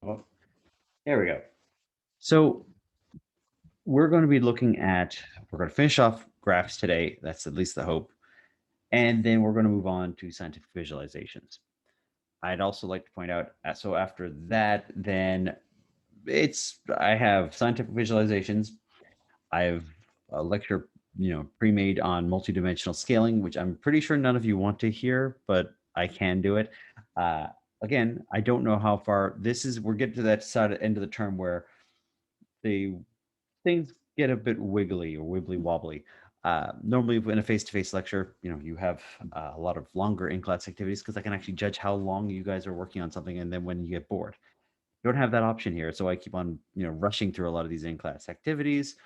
Oh, there we go. So we're going to be we're going to finish off graphs today. That's at least the hope. And then we're going to move on to scientific visualizations. I'd also like to point out, so after that, then I have scientific visualizations. I have a lecture, pre-made on multidimensional scaling, which I'm pretty sure none of you want to hear, but I can do it. Uh, Again, I don't know how far this is. We're getting to that end of the term where the things get a bit wiggly or wibbly wobbly. Normally, in a face-to-face lecture, you have a lot of longer in-class activities because I can actually judge how long you guys are working on something, and then when you get bored, you don't have that option here. So I keep on, rushing through a lot of these in-class activities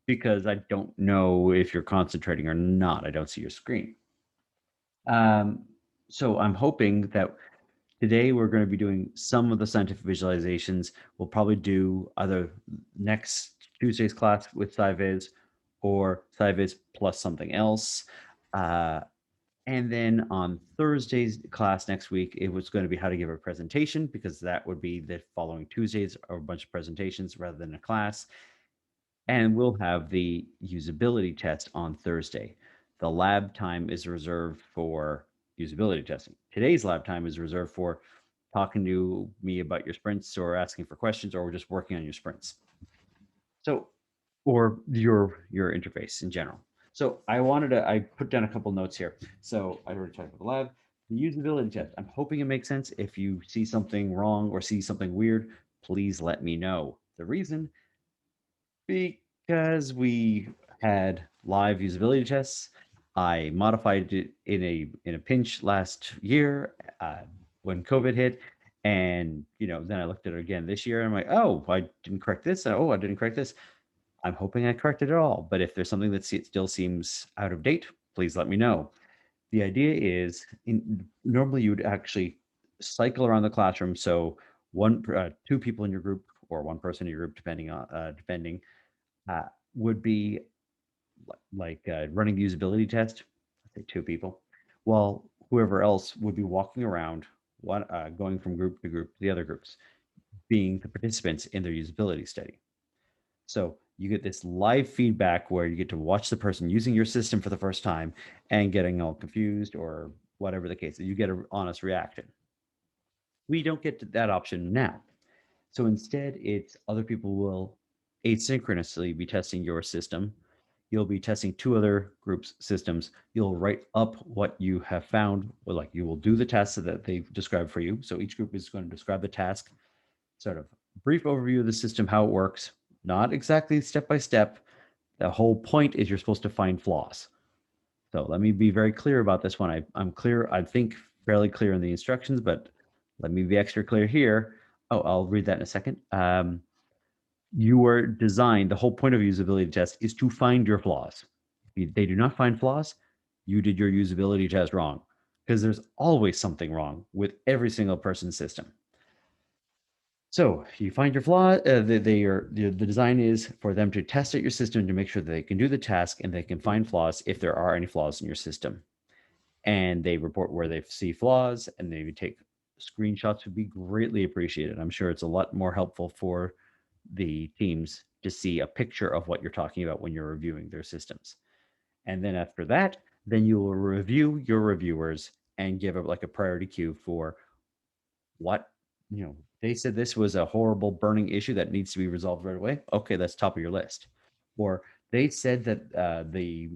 because I don't know if you're concentrating or not. I don't see your screen. So I'm hoping that today we're going to be doing some of the scientific visualizations. We'll probably do either next Tuesday's class with SciVis or SciVis plus something else. And then on Thursday's class next week, it was going to be how to give a presentation, because that would be the following Tuesdays are a bunch of presentations rather than a class. And we'll have the usability test on Thursday. The lab time is reserved for usability testing. Today's lab time is reserved for talking to me about your sprints or asking for questions or just working on your sprints. So, or your interface in general. So I put down a couple notes here. So I already talked about the lab. The usability test. I'm hoping it makes sense. If you see something wrong or see something weird, please let me know. The reason, because we had live usability tests. I modified it in a pinch last year when COVID hit, and then I looked at it again this year, and I'm like, oh, I didn't correct this. Oh, I didn't correct this. I'm hoping I corrected it all. But if there's something that still seems out of date, please let me know. The idea is, normally you would actually cycle around the classroom. So two people in your group or one person in your group, depending, uh, would be like running the usability test. Let's say two people, while whoever else would be walking around, going from group to group to the other groups, being the participants in their usability study. So you get this live feedback where you get to watch the person using your system for the first time and getting all confused or whatever the case. You get an honest reaction. We don't get that option now. So instead, it's other people will asynchronously be testing your system. You'll be testing two other groups' systems. You'll write up what you have found, or like you will do the tasks that they've described for you. So each group is going to describe the task, sort of brief overview of the system, how it works, not exactly step by step. The whole point is you're supposed to find flaws. So let me be very clear about this one. I'm clear, I think fairly clear in the instructions, but let me be extra clear here. Oh, I'll read that in a second. Your design, the whole point of a usability test is to find your flaws. If they do not find flaws, you did your usability test wrong, because there's always something wrong with every single person's system. So you find your flaw. The design is for them to test out your system to make sure that they can do the task and they can find flaws if there are any flaws in your system. And they report where they see flaws, and they take screenshots would be greatly appreciated. I'm sure it's a lot more helpful for the teams to see a picture of what you're talking about when you're reviewing their systems. And then after that, then you will review your reviewers and give like a priority queue for what, they said this was a horrible burning issue that needs to be resolved right away. Okay, that's top of your list. Or they said that the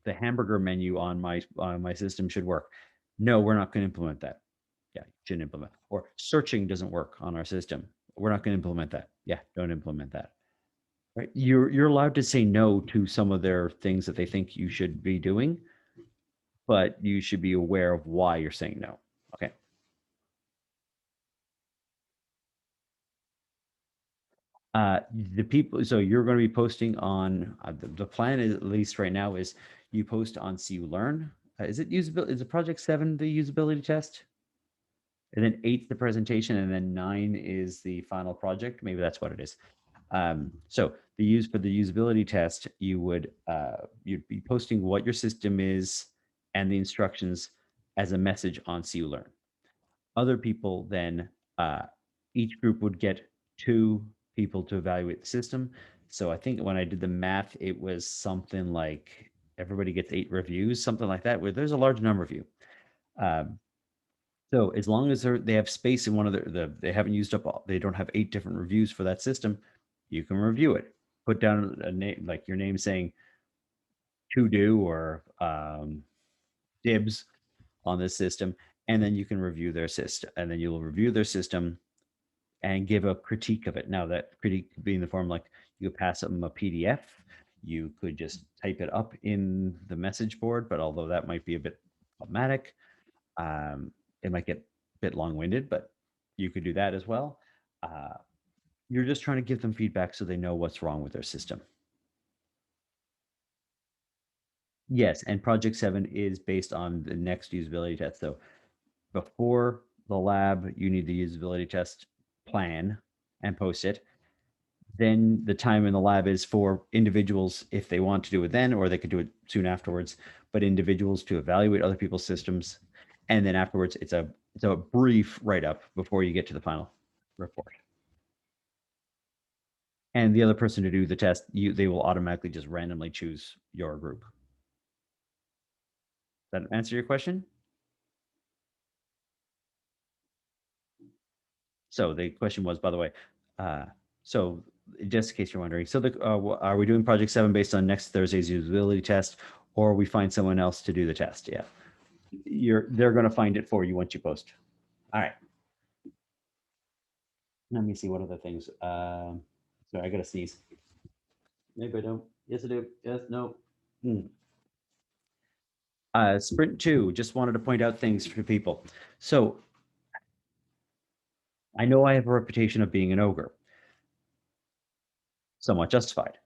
hamburger menu on my system should work. No, we're not going to implement that. Yeah, you shouldn't implement. Or searching doesn't work on our system. We're not going to implement that. Yeah, don't implement that. Right? You're allowed to say no to some of their things that they think you should be doing, but you should be aware of why you're saying no. Okay. The people, so you're going to be posting on the plan is, at least right now, is you post on CU Learn. Is it usability? Is it Project 7 the usability test? And then 8's the presentation, and then 9 is the final project. Maybe that's what it is. So for the usability test, you'd be posting what your system is and the instructions as a message on CU Learn. Other people then Each group would get 2 people to evaluate the system. So I think when I did the math, it was something like everybody gets 8 reviews, something like that, where there's a large number of you. Um, so as long as they have space in one of they haven't used up all, they don't have 8 different reviews for that system, you can review it. Put down a name, like your name saying to do or dibs on this system, and then you can review their system, and then you'll review their system and give a critique of it. Now that critique could be in the form like you could pass them a PDF, you could just type it up in the message board, but although that might be a bit problematic, um, it might get a bit long-winded, but you could do that as well. Uh, you're just trying to give them feedback so they know what's wrong with their system. Yes, and Project 7 is based on the next usability test. So before the lab, you need the usability test plan and post it. Then the time in the lab is for individuals if they want to do it then, or they could do it soon afterwards, but individuals to evaluate other people's systems. And then afterwards, it's a brief write-up before you get to the final report. And the other person to do the test, they will automatically just randomly choose your group. Does that answer your question? So the question was, by the way, so just in case you're wondering, so are we doing Project 7 based on next Thursday's usability test, or we find someone else to do the test? Yeah, they're going to find it for you once you post. All right. Let me see what other things. Sorry, I got to sneeze. Maybe I don't. Yes, I do. Yes, no. Hmm. Sprint 2, just wanted to point out things for people. So I know I have a reputation of being an ogre, somewhat justified.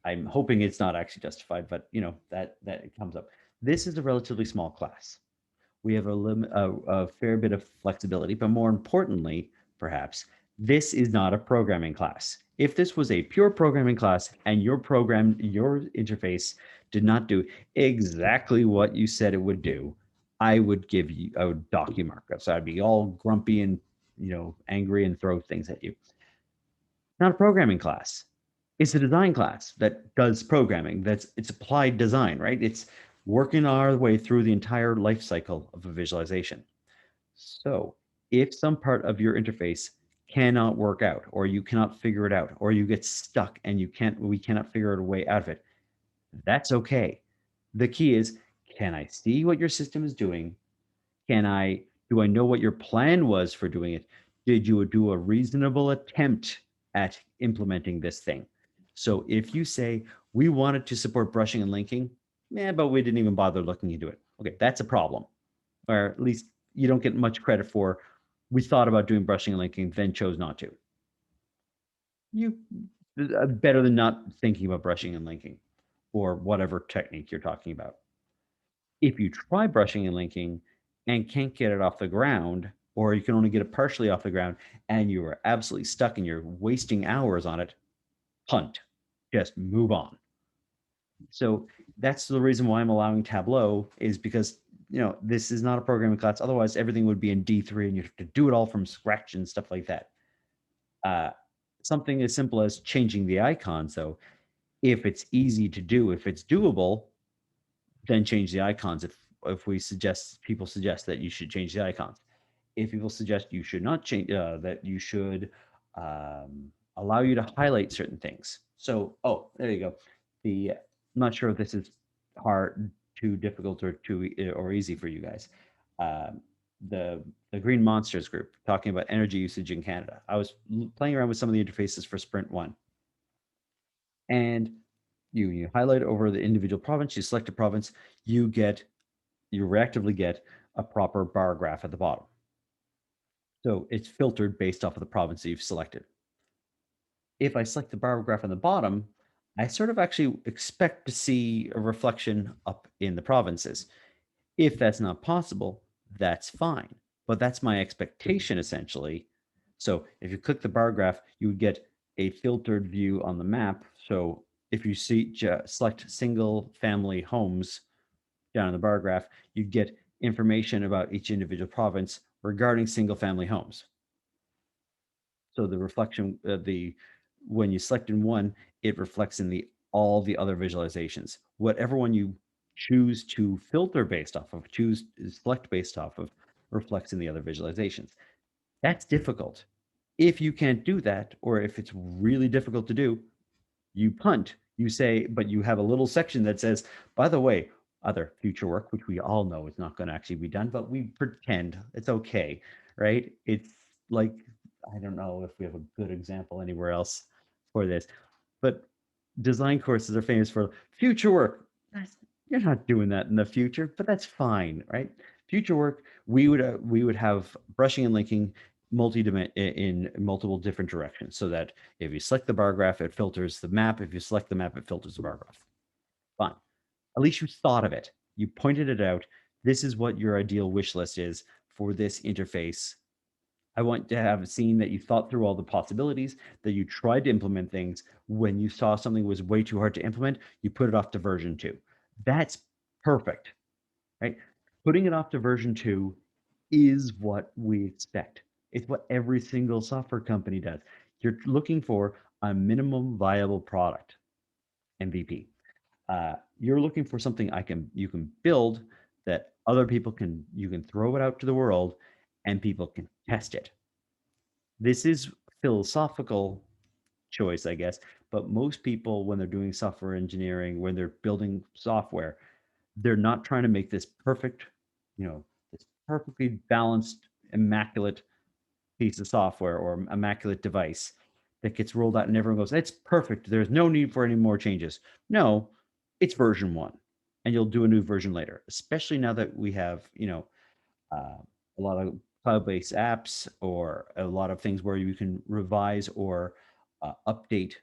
I'm hoping it's not actually justified, but that comes up. This is a relatively small class. We have a fair bit of flexibility, but more importantly, perhaps, this is not a programming class. If this was a pure programming class and your interface did not do exactly what you said it would do, I would dock you markups. I'd be all grumpy and angry and throw things at you. Not a programming class. It's a design class that does programming. It's applied design, right? It's working our way through the entire life cycle of a visualization. So if some part of your interface cannot work out, or you cannot figure it out, or you get stuck and we cannot figure a way out of it, that's okay. The key is, can I see what your system is doing? Do I know what your plan was for doing it? Did you do a reasonable attempt at implementing this thing? So if you say we wanted to support brushing and linking, but we didn't even bother looking into it. Okay, that's a problem. Or at least you don't get much credit for we thought about doing brushing and linking, then chose not to. You better than not thinking about brushing and linking or whatever technique you're talking about. If you try brushing and linking and can't get it off the ground, or you can only get it partially off the ground and you are absolutely stuck and you're wasting hours on it, punt, just move on. So that's the reason why I'm allowing Tableau, is because this is not a programming class. Otherwise, everything would be in D3 and you have to do it all from scratch and stuff like that. Something as simple as changing the icons, though, if it's easy to do, if it's doable, then change the icons. If people suggest that you should change the icons. If people suggest you should not change, that you should allow you to highlight certain things. So, there you go. I'm not sure if this is hard, too difficult, or easy for you guys. Um, the Green Monsters group talking about energy usage in Canada. I was playing around with some of the interfaces for Sprint 1, and you highlight over the individual province. You select a province. You reactively get a proper bar graph at the bottom. So it's filtered based off of the province that you've selected. If I select the bar graph on the bottom, I sort of actually expect to see a reflection up in the provinces. If that's not possible, that's fine. But that's my expectation, essentially. So if you click the bar graph, you would get a filtered view on the map. So if you select single family homes down in the bar graph, you get information about each individual province regarding single family homes. So the reflection, when you select in one, it reflects in all the other visualizations. Whatever one you choose to filter based off of, select based off of, reflects in the other visualizations. That's difficult. If you can't do that, or if it's really difficult to do, you punt. You say, but you have a little section that says, by the way, other future work, which we all know is not going to actually be done, but we pretend it's okay, right? It's like, I don't know if we have a good example anywhere else for this, but design courses are famous for future work. You're not doing that in the future, but that's fine, right? Future work, we would have brushing and linking in multiple different directions, so that if you select the bar graph, it filters the map. If you select the map, it filters the bar graph. Fine. At least you thought of it. You pointed it out. This is what your ideal wish list is for this interface. I want to have seen that you thought through all the possibilities, that you tried to implement things. When you saw something was way too hard to implement, you put it off to version 2. That's perfect, right? Putting it off to version 2 is what we expect. It's what every single software company does. You're looking for a minimum viable product, MVP. You're looking for something you can build that other people you can throw it out to the world and people can test it. This is philosophical choice, I guess, but most people, when they're doing software engineering, when they're building software, they're not trying to make this perfect, this perfectly balanced, immaculate piece of software or immaculate device that gets rolled out and everyone goes, it's perfect. There's no need for any more changes. No, it's version 1, and you'll do a new version later, especially now that we have, a lot of cloud-based apps or a lot of things where you can revise or update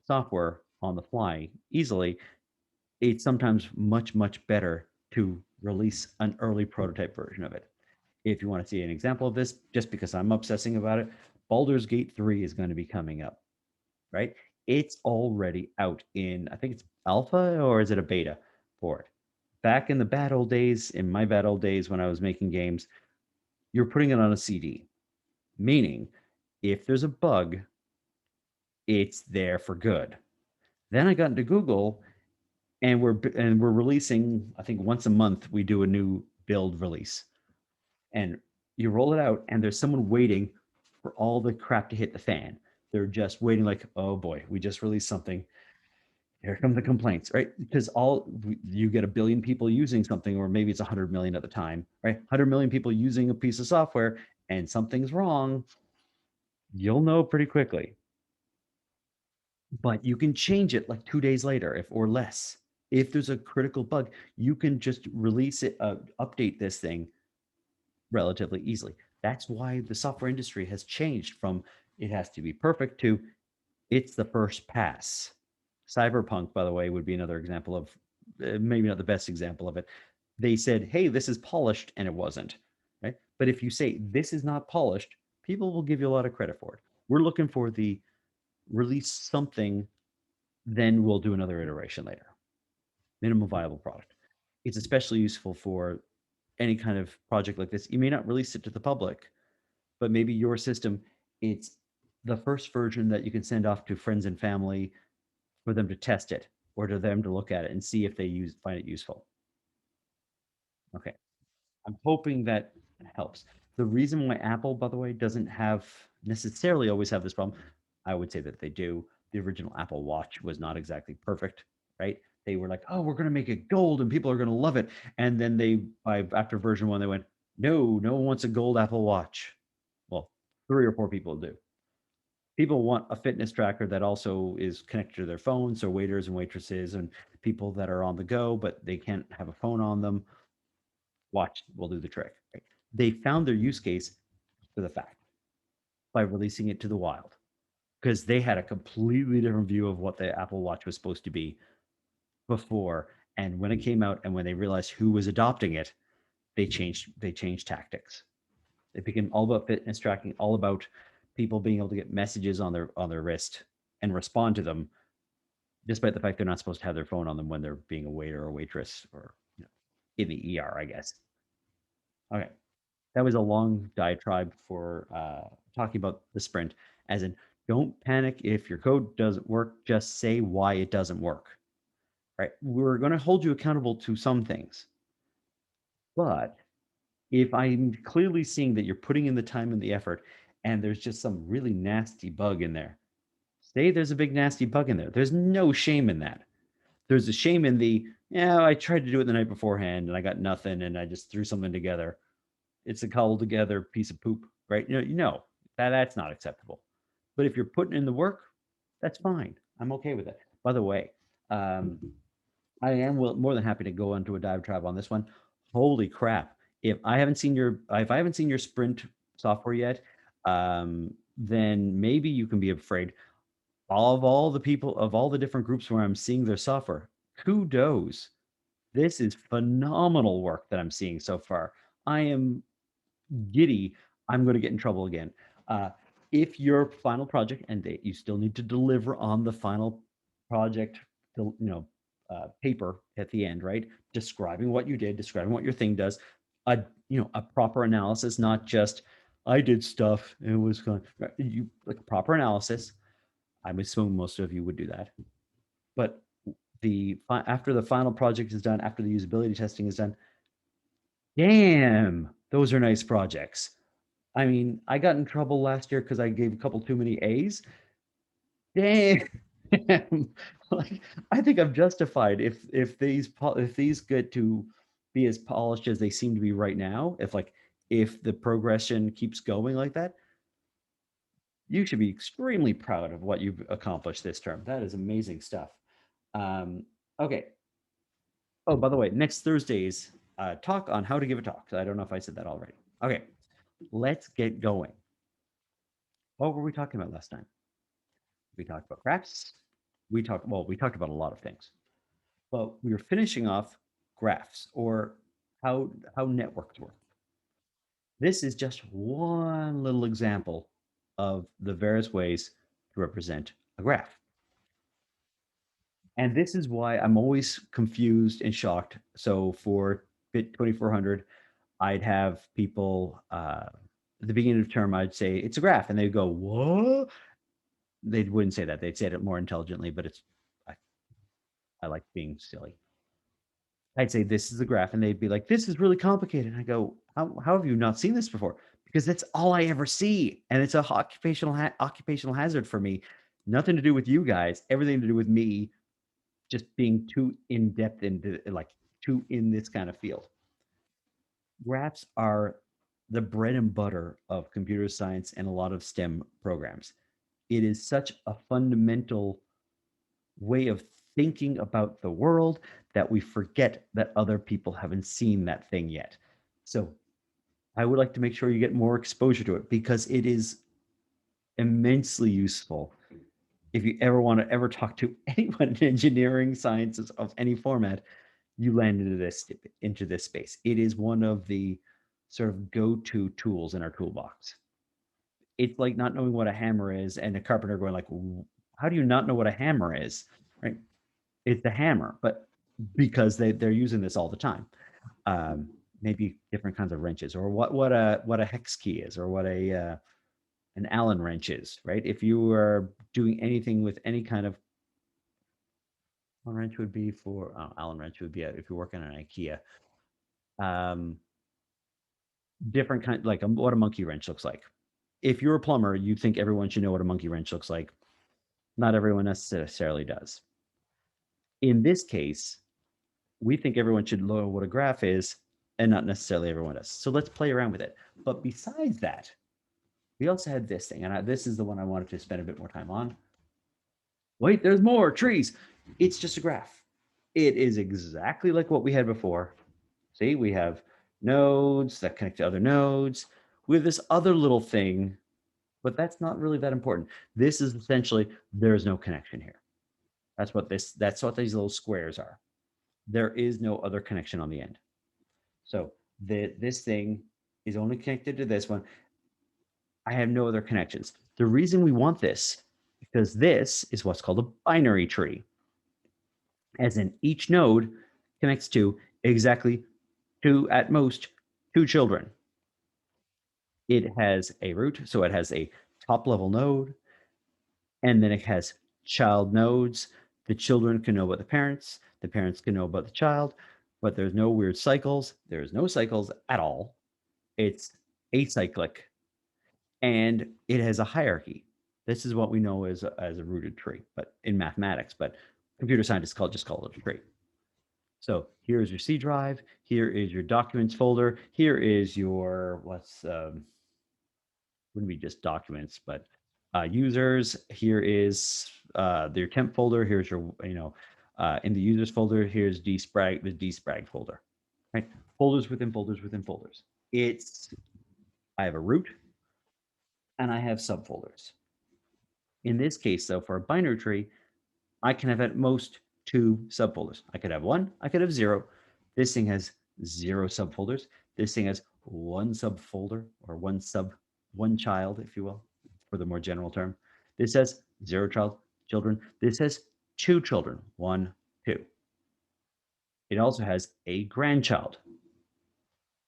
software on the fly easily. It's sometimes much, much better to release an early prototype version of it. If you want to see an example of this, just because I'm obsessing about it, Baldur's Gate 3 is going to be coming up, right? It's already out in, I think it's alpha, or is it a beta for it? Back in the bad old days, in my bad old days when I was making games, you're putting it on a CD, meaning if there's a bug, it's there for good. Then I got into Google, and we're releasing, I think once a month we do a new build release. And you roll it out and there's someone waiting for all the crap to hit the fan. They're just waiting like, oh boy, we just released something. Here come the complaints, right? Because you get a billion people using something, or maybe it's 100 million at the time, right? 100 million people using a piece of software and something's wrong, you'll know pretty quickly. But you can change it like 2 days later, or less. If there's a critical bug, you can just release it, update this thing relatively easily. That's why the software industry has changed from it has to be perfect to it's the first pass. Cyberpunk, by the way, would be another example of, maybe not the best example of it. They said, hey, this is polished, and it wasn't, right? But if you say this is not polished, people will give you a lot of credit for it. We're looking for the release something, then we'll do another iteration later. Minimum viable product. It's especially useful for any kind of project like this. You may not release it to the public, but maybe your system, it's the first version that you can send off to friends and family for them to test it, or to them to look at it and see if they find it useful. Okay, I'm hoping that helps. The reason why Apple, by the way, doesn't have necessarily always have this problem, I would say that they do. The original Apple Watch was not exactly perfect, right? They were like, oh, we're going to make it gold and people are going to love it. And then after version 1, they went, no one wants a gold Apple Watch. Well, 3 or 4 people do. People want a fitness tracker that also is connected to their phone. So waiters and waitresses and people that are on the go, but they can't have a phone on them, watch will do the trick. Right? They found their use case for the fact by releasing it to the wild, because they had a completely different view of what the Apple Watch was supposed to be before. And when it came out and when they realized who was adopting it, they changed tactics. It became all about fitness tracking, all about people being able to get messages on their wrist and respond to them, despite the fact they're not supposed to have their phone on them when they're being a waiter or waitress, or in the ER, I guess. Okay. That was a long diatribe for talking about the sprint, as in, don't panic if your code doesn't work, just say why it doesn't work, right? We're going to hold you accountable to some things, but if I'm clearly seeing that you're putting in the time and the effort and there's just some really nasty bug in there, say there's a big nasty bug in there. There's no shame in that. There's a shame in the, yeah, I tried to do it the night beforehand and I got nothing and I just threw something together. It's a cobbled together piece of poop, right? That's not acceptable. But if you're putting in the work, that's fine. I'm okay with it. By the way, um, I am more than happy to go into a diatribe on this one. Holy crap! If I haven't seen your sprint software yet, then maybe you can be afraid of all the people of all the different groups where I'm seeing their software. Kudos! This is phenomenal work that I'm seeing so far. I am giddy. I'm going to get in trouble again. Uh, if your final project end date, you still need to deliver on the final project, paper at the end, right? Describing what you did, describing what your thing does, a proper analysis, not just I did stuff. It was going. You like a proper analysis. I'm assuming most of you would do that, but after the final project is done, after the usability testing is done, damn, those are nice projects. I mean, I got in trouble last year because I gave a couple too many A's. Damn. Like, I think I'm justified if these get to be as polished as they seem to be right now, if the progression keeps going like that, you should be extremely proud of what you've accomplished this term. That is amazing stuff. Okay. Oh, by the way, next Thursday's talk on how to give a talk. I don't know if I said that already. Okay, let's get going. What were we talking about last time? We talked about graphs. We talked about a lot of things, but we were finishing off graphs, or how networks work. This is just one little example of the various ways to represent a graph. And this is why I'm always confused and shocked. So for Bit 2400, I'd have people at the beginning of the term, I'd say it's a graph, and they'd go, "What?" They wouldn't say that. They'd say it more intelligently, but I, I like being silly. I'd say this is a graph, and they'd be like, "This is really complicated." And I go, "How have you not seen this before?" Because that's all I ever see, and it's a occupational hazard for me. Nothing to do with you guys. Everything to do with me just being too in depth into too in this kind of field. Graphs are the bread and butter of computer science and a lot of STEM programs. It is such a fundamental way of thinking about the world that we forget that other people haven't seen that thing yet. So I would like to make sure you get more exposure to it, because it is immensely useful. If you ever want to ever talk to anyone in engineering sciences of any format, you land into this space. It is one of the sort of go-to tools in our toolbox. It's like not knowing what a hammer is and a carpenter going like, how do you not know what a hammer is? Right? It's the hammer, but because they're using this all the time. Maybe different kinds of wrenches, or what a hex key is, or what an Allen wrench is, right? If you are doing anything with any kind of wrench would be for Allen wrench would be if you're working on IKEA. Um, different kind, like what a monkey wrench looks like. If you're a plumber, you think everyone should know what a monkey wrench looks like. Not everyone necessarily does. In this case, we think everyone should know what a graph is, and not necessarily everyone does. So let's play around with it. But besides that, we also had this thing, and this is the one I wanted to spend a bit more time on. Wait, there's more trees. It's just a graph. It is exactly like what we had before. See, we have nodes that connect to other nodes. We have this other little thing, but that's not really that important. This is essentially, there is no connection here. That's what these little squares are. There is no other connection on the end. So this thing is only connected to this one. I have no other connections. The reason we want this, because this is what's called a binary tree, as in each node connects to exactly at most two children. It has a root, so it has a top level node, and then it has child nodes. The children can know about the parents can know about the child, but there's no weird cycles. There's no cycles at all. It's acyclic, and it has a hierarchy. This is what we know as a rooted tree, but in mathematics, but computer scientists just call it a tree. So here's your C drive. Here is your documents folder. Here is your wouldn't be just documents, but users. Here is their temp folder. Here's your in the users folder. Here's the dsprag folder. Right, folders within folders within folders. I have a root and I have subfolders. In this case, though, for a binary tree, I can have at most 2 subfolders. I could have 1, I could have 0. This thing has 0 subfolders. This thing has 1 subfolder, or one child, if you will, for the more general term. This has 0 children. This has 2 children, 1, 2. It also has a grandchild.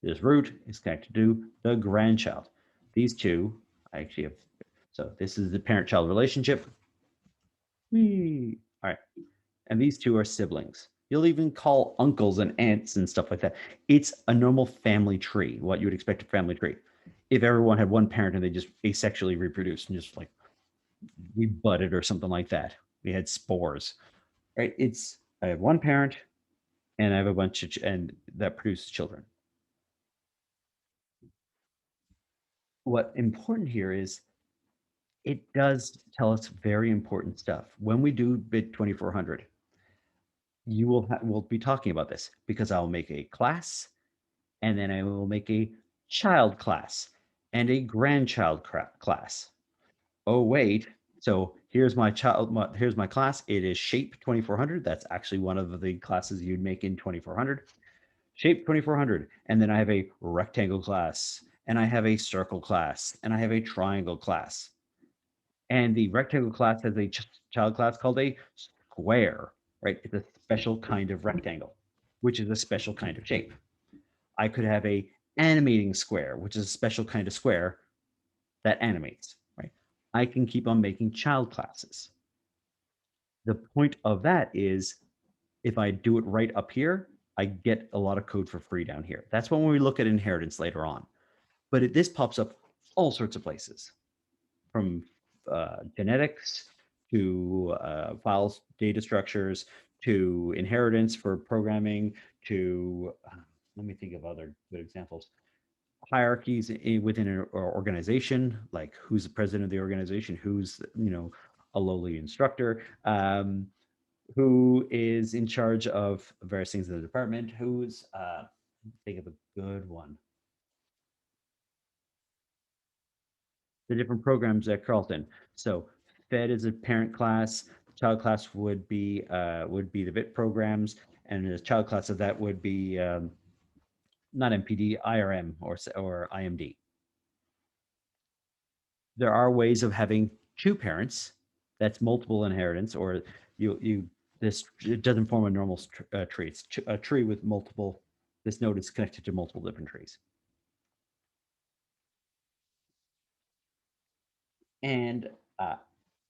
This root is connected to the grandchild. These two, I actually have, so this is the parent-child relationship. Whee! All right. And these two are siblings. You'll even call uncles and aunts and stuff like that. It's a normal family tree, what you would expect a family tree. If everyone had one parent and they just asexually reproduced and just like we budded or something like that, we had spores, right? I have one parent and I have a bunch of and that produces children. What important here is it does tell us very important stuff. When we do bit 2400, we'll be talking about this because I'll make a class and then I will make a child class and a grandchild class. Oh, wait. So here's here's my class. It is Shape 2400. That's actually one of the classes you'd make in 2400. Shape 2400. And then I have a rectangle class, and I have a circle class, and I have a triangle class. And the rectangle class has a child class called a square, right? It's a special kind of rectangle, which is a special kind of shape. I could have a animating square, which is a special kind of square that animates, right? I can keep on making child classes. The point of that is if I do it right up here, I get a lot of code for free down here. That's when we look at inheritance later on. But this pops up all sorts of places, from genetics to files, data structures, to inheritance for programming, to let me think of other good examples. Hierarchies within an organization, like who's the president of the organization, who's a lowly instructor, who is in charge of various things in the department, who's think of a good one. The different programs at Carleton. So Fed is a parent class. Child class would be the VIT programs, and the child class of that would be not MPD, IRM or IMD. There are ways of having 2 parents. That's multiple inheritance, or it doesn't form a normal tree. It's a tree with multiple. This node is connected to multiple different trees. And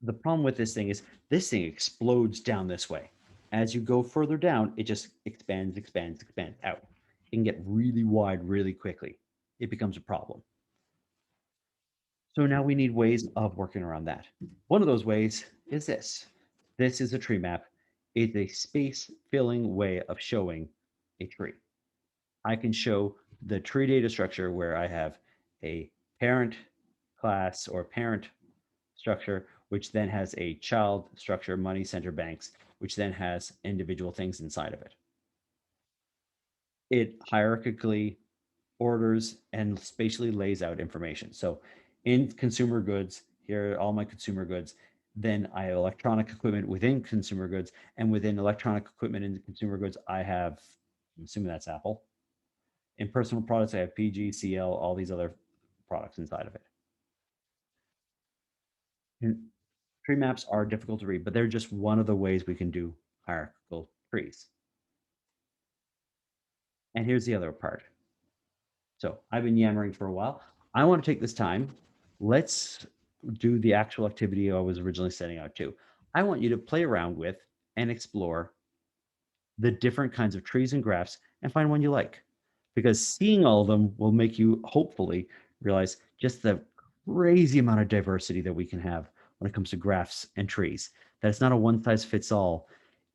the problem with this thing is this thing explodes down this way. As you go further down, it just expands out. It can get really wide really quickly. It becomes a problem. So now we need ways of working around that. One of those ways is this. This is a tree map. It's a space filling way of showing a tree. I can show the tree data structure where I have a parent class or parent structure, which then has a child structure, money center banks, which then has individual things inside of it. It hierarchically orders and spatially lays out information. So in consumer goods, here are all my consumer goods. Then I have electronic equipment within consumer goods, and within electronic equipment in consumer goods, I have, I'm assuming that's Apple. In personal products, I have PG, CL, all these other products inside of it. And tree maps are difficult to read, but they're just one of the ways we can do hierarchical trees. And here's the other part. So I've been yammering for a while. I want to take this time. Let's do the actual activity I was originally setting out to. I want you to play around with and explore the different kinds of trees and graphs and find one you like. Because seeing all of them will make you hopefully realize just the crazy amount of diversity that we can have when it comes to graphs and trees. That it's not a one size fits all.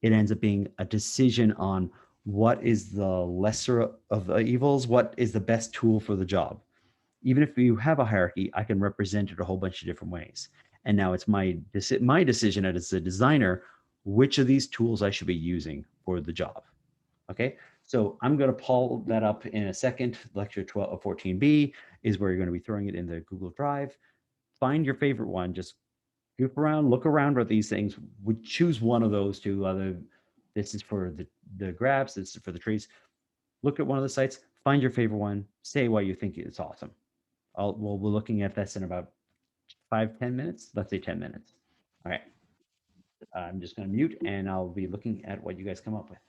It ends up being a decision on what is the lesser of the evils, what is the best tool for the job. Even if you have a hierarchy, I can represent it a whole bunch of different ways. And now it's my decision as a designer which of these tools I should be using for the job. Okay, so I'm going to pull that up in a second. Lecture 12 14B is where you're going to be throwing it in the Google Drive. Find your favorite one. Just goof around, look around at these things. Would choose one of those two. This is for the graphs. This is for the trees. Look at one of the sites. Find your favorite one. Say why you think it's awesome. We're looking at this in about 5-10 minutes. Let's say 10 minutes. All right. I'm just going to mute and I'll be looking at what you guys come up with.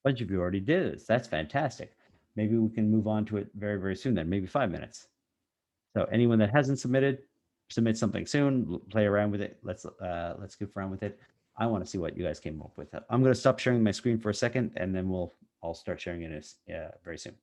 A bunch of you already did this. That's fantastic. Maybe we can move on to it very, very soon then, maybe 5 minutes. So anyone that hasn't submitted, submit something soon, play around with it. Let's goof around with it. I want to see what you guys came up with. I'm going to stop sharing my screen for a second and then I'll start sharing it very soon.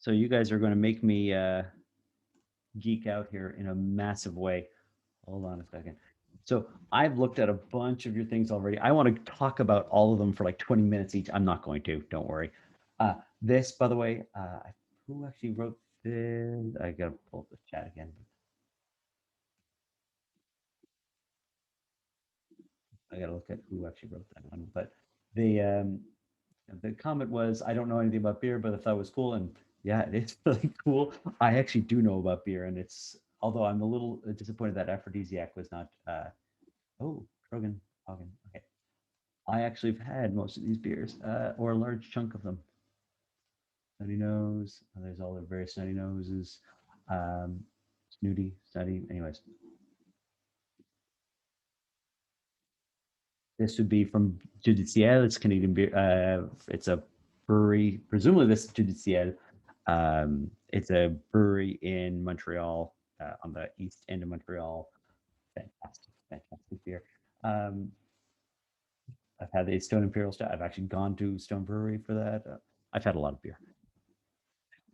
So you guys are going to make me geek out here in a massive way. Hold on a second. So I've looked at a bunch of your things already. I want to talk about all of them for like 20 minutes each. I'm not going to, don't worry. This, by the way, who actually wrote this? I gotta pull up the chat again. I gotta look at who actually wrote that one. But the comment was, I don't know anything about beer, but I thought it was cool. And yeah, it is really cool. I actually do know about beer, and it's, although I'm a little disappointed that aphrodisiac was not oh, Krogan, Hagen. Okay. I actually have had most of these beers, or a large chunk of them. Snotty nose. There's all the various snotty noses. Um, snooty, snotty. Anyways, this would be from Judiciel. It's Canadian beer. It's a brewery. Presumably, this is Judiciel. It's a brewery in Montreal, on the east end of Montreal. Fantastic, fantastic beer. Um, I've had the Stone Imperial Stout. I've actually gone to Stone Brewery for that. I've had a lot of beer.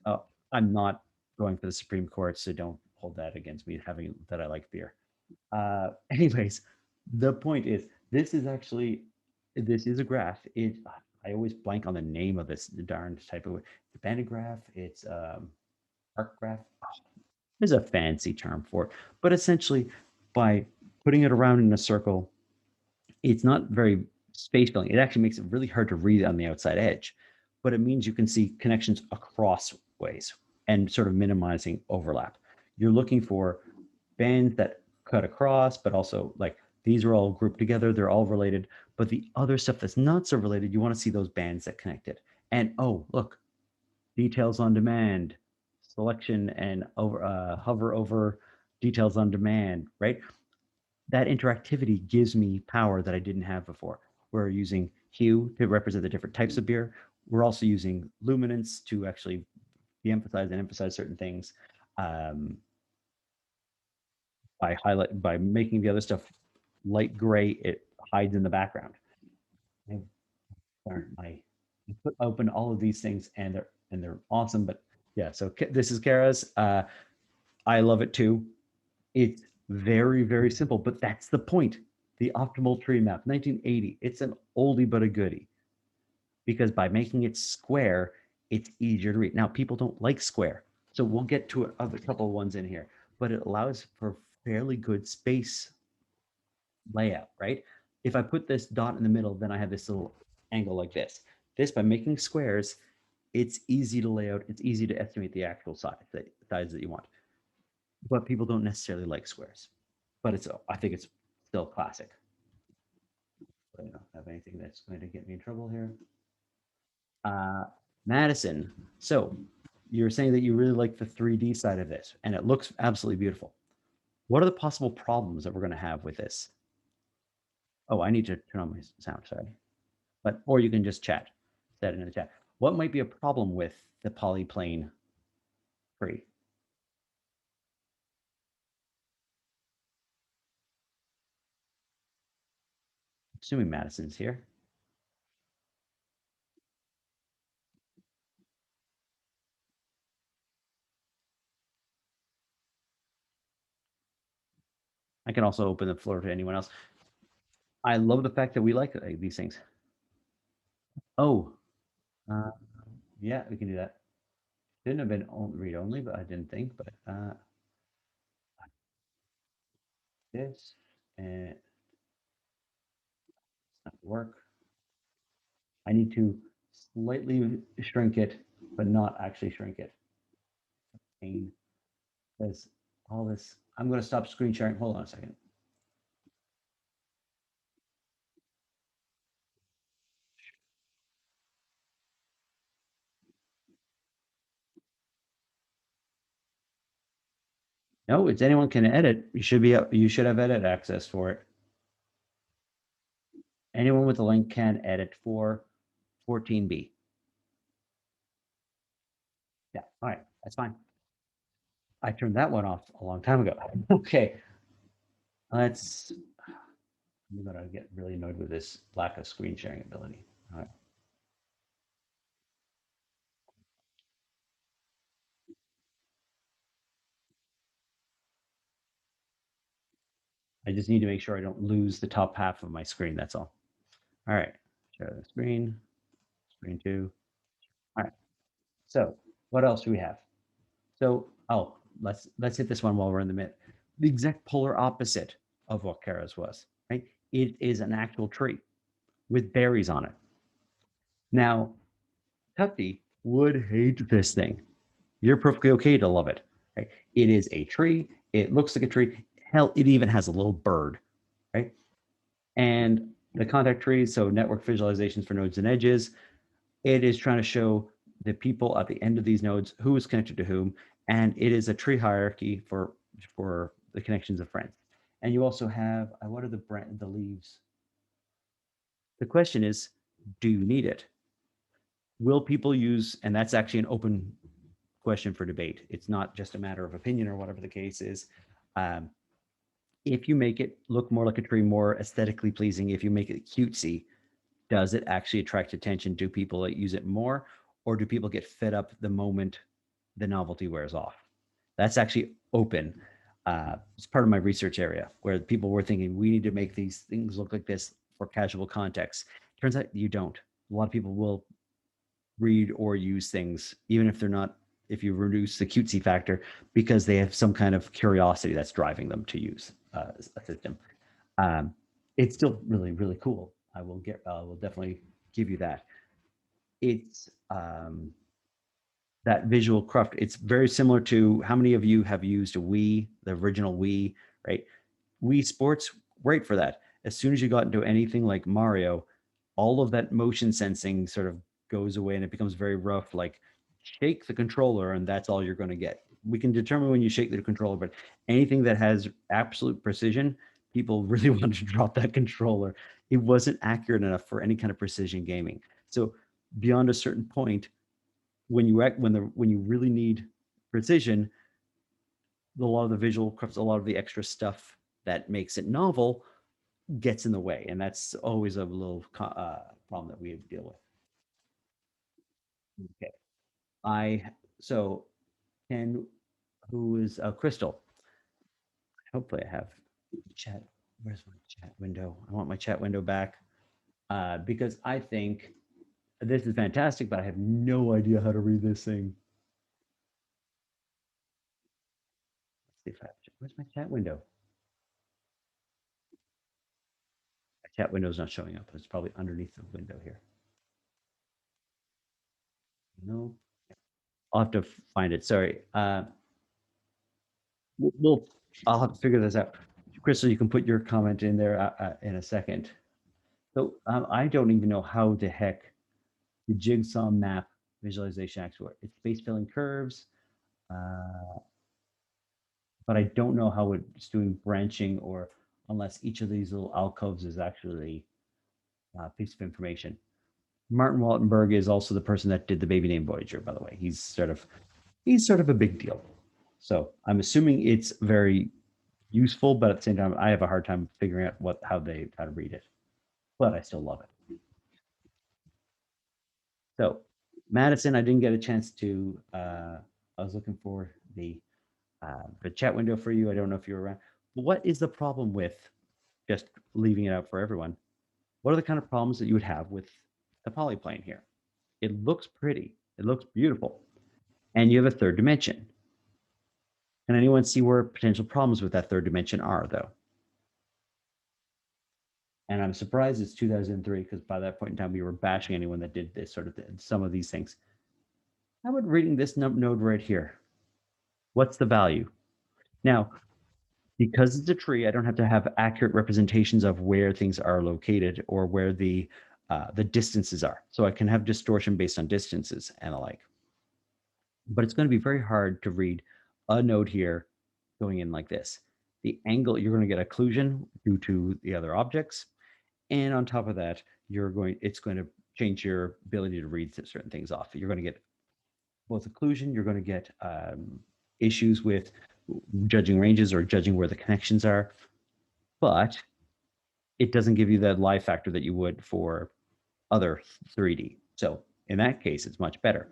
Oh, I'm not going for the Supreme Court, so don't hold that against me having that I like beer. Anyways, the point is, this is actually this is a graph. I always blank on the name of this darned type of the Panograph. It's arc graph. There's a fancy term for it, but essentially, by putting it around in a circle, it's not very space filling. It actually makes it really hard to read on the outside edge, but it means you can see connections across ways and sort of minimizing overlap. You're looking for bands that cut across, but also like these are all grouped together, they're all related. But the other stuff that's not so related, you want to see those bands that connect it. And oh, look, details on demand, selection and hover over details on demand, right? That interactivity gives me power that I didn't have before. We're using hue to represent the different types of beer. We're also using luminance to actually de-emphasize and emphasize certain things, um, by making the other stuff light gray. It hides in the background. I, I put open all of these things, and they're awesome. But yeah, so this is Kara's. I love it too. It's very, very simple, but that's the point. The optimal tree map, 1980. It's an oldie but a goodie because by making it square, it's easier to read. Now, people don't like square, so we'll get to a couple of ones in here, but it allows for fairly good space layout, right? If I put this dot in the middle, then I have this little angle like this. This, by making squares, it's easy to lay out. It's easy to estimate the actual size that you want. But people don't necessarily like squares. But I think it's still classic. I don't have anything that's going to get me in trouble here. Uh, Madison. So you're saying that you really like the 3D side of this, and it looks absolutely beautiful. What are the possible problems that we're going to have with this? Oh, I need to turn on my sound. Sorry, but or you can just chat. Set it in the chat. What might be a problem with the polyplane tree? Assuming Madison's here. I can also open the floor to anyone else. I love the fact that we like these things. Oh, uh, yeah, we can do that. Didn't have been read only, but I didn't think. But this and it's not work. I need to slightly shrink it, but not actually shrink it. Pain. Because all this. I'm going to stop screen sharing. Hold on a second. No, it's anyone can edit. You should have edit access for it. Anyone with a link can edit for 14B. Yeah, all right, that's fine. I turned that one off a long time ago. Okay, let's. I'm gonna get really annoyed with this lack of screen sharing ability. All right. I just need to make sure I don't lose the top half of my screen. That's all. All right, share the screen, screen two. All right, so what else do we have? So, oh, let's hit this one while we're in the mid. The exact polar opposite of what Kara's was, right? It is an actual tree with berries on it. Now, Tuffy would hate this thing. You're perfectly okay to love it. Right? It is a tree. It looks like a tree. Hell, it even has a little bird, right? And the contact tree, so network visualizations for nodes and edges, it is trying to show the people at the end of these nodes who is connected to whom, and it is a tree hierarchy for the connections of friends. And you also have what are the leaves? The question is, do you need it? Will people use? And that's actually an open question for debate. It's not just a matter of opinion or whatever the case is. Um, if you make it look more like a tree, more aesthetically pleasing, if you make it cutesy, does it actually attract attention? Do people use it more, or do people get fed up the moment the novelty wears off? That's actually open. It's part of my research area where people were thinking we need to make these things look like this for casual context. Turns out you don't. A lot of people will read or use things, even if they're not, if you reduce the cutesy factor, because they have some kind of curiosity that's driving them to use a system. Um, it's still really, really cool. Will definitely give you that. It's that visual craft. It's very similar to how many of you have used a Wii, the original Wii, right? Wii Sports, great for that. As soon as you got into anything like Mario, all of that motion sensing sort of goes away and it becomes very rough. Like shake the controller and that's all you're going to get. We can determine when you shake the controller, but anything that has absolute precision, people really want to drop that controller. It wasn't accurate enough for any kind of precision gaming. So beyond a certain point, when you really need precision, a lot of the visual crafts, a lot of the extra stuff that makes it novel gets in the way, and that's always a little problem that we deal with. Okay, I so Ken, who is Crystal. Hopefully, I have chat. Where's my chat window? I want my chat window back because I think this is fantastic, but I have no idea how to read this thing. Let's see if I have, where's my chat window? My chat window is not showing up. It's probably underneath the window here. No, I'll have to find it. Sorry. We'll I'll have to figure this out. Crystal, you can put your comment in there in a second. So I don't even know how the heck the jigsaw map visualization actually works. It's space filling curves, but I don't know how it's doing branching or unless each of these little alcoves is actually a piece of information. Martin Waltenberg is also the person that did the baby name Voyager, by the way. He's sort of a big deal. So I'm assuming it's very useful, but at the same time, I have a hard time figuring out how to read it. But I still love it. So Madison, I didn't get a chance to. I was looking for the chat window for you. I don't know if you're around. What is the problem with just leaving it out for everyone? What are the kind of problems that you would have with the polyplane here? It looks pretty. It looks beautiful, and you have a third dimension. Can anyone see where potential problems with that third dimension are, though? And I'm surprised it's 2003 because by that point in time, we were bashing anyone that did this sort of some of these things. How about reading this node right here? What's the value? Now, because it's a tree, I don't have to have accurate representations of where things are located or where the distances are. So I can have distortion based on distances and the like. But it's going to be very hard to read a node here going in like this. The angle, you're going to get occlusion due to the other objects. And on top of that, it's going to change your ability to read certain things off. You're going to get both occlusion, you're going to get issues with judging ranges or judging where the connections are, but it doesn't give you that live factor that you would for other 3D. So in that case, it's much better.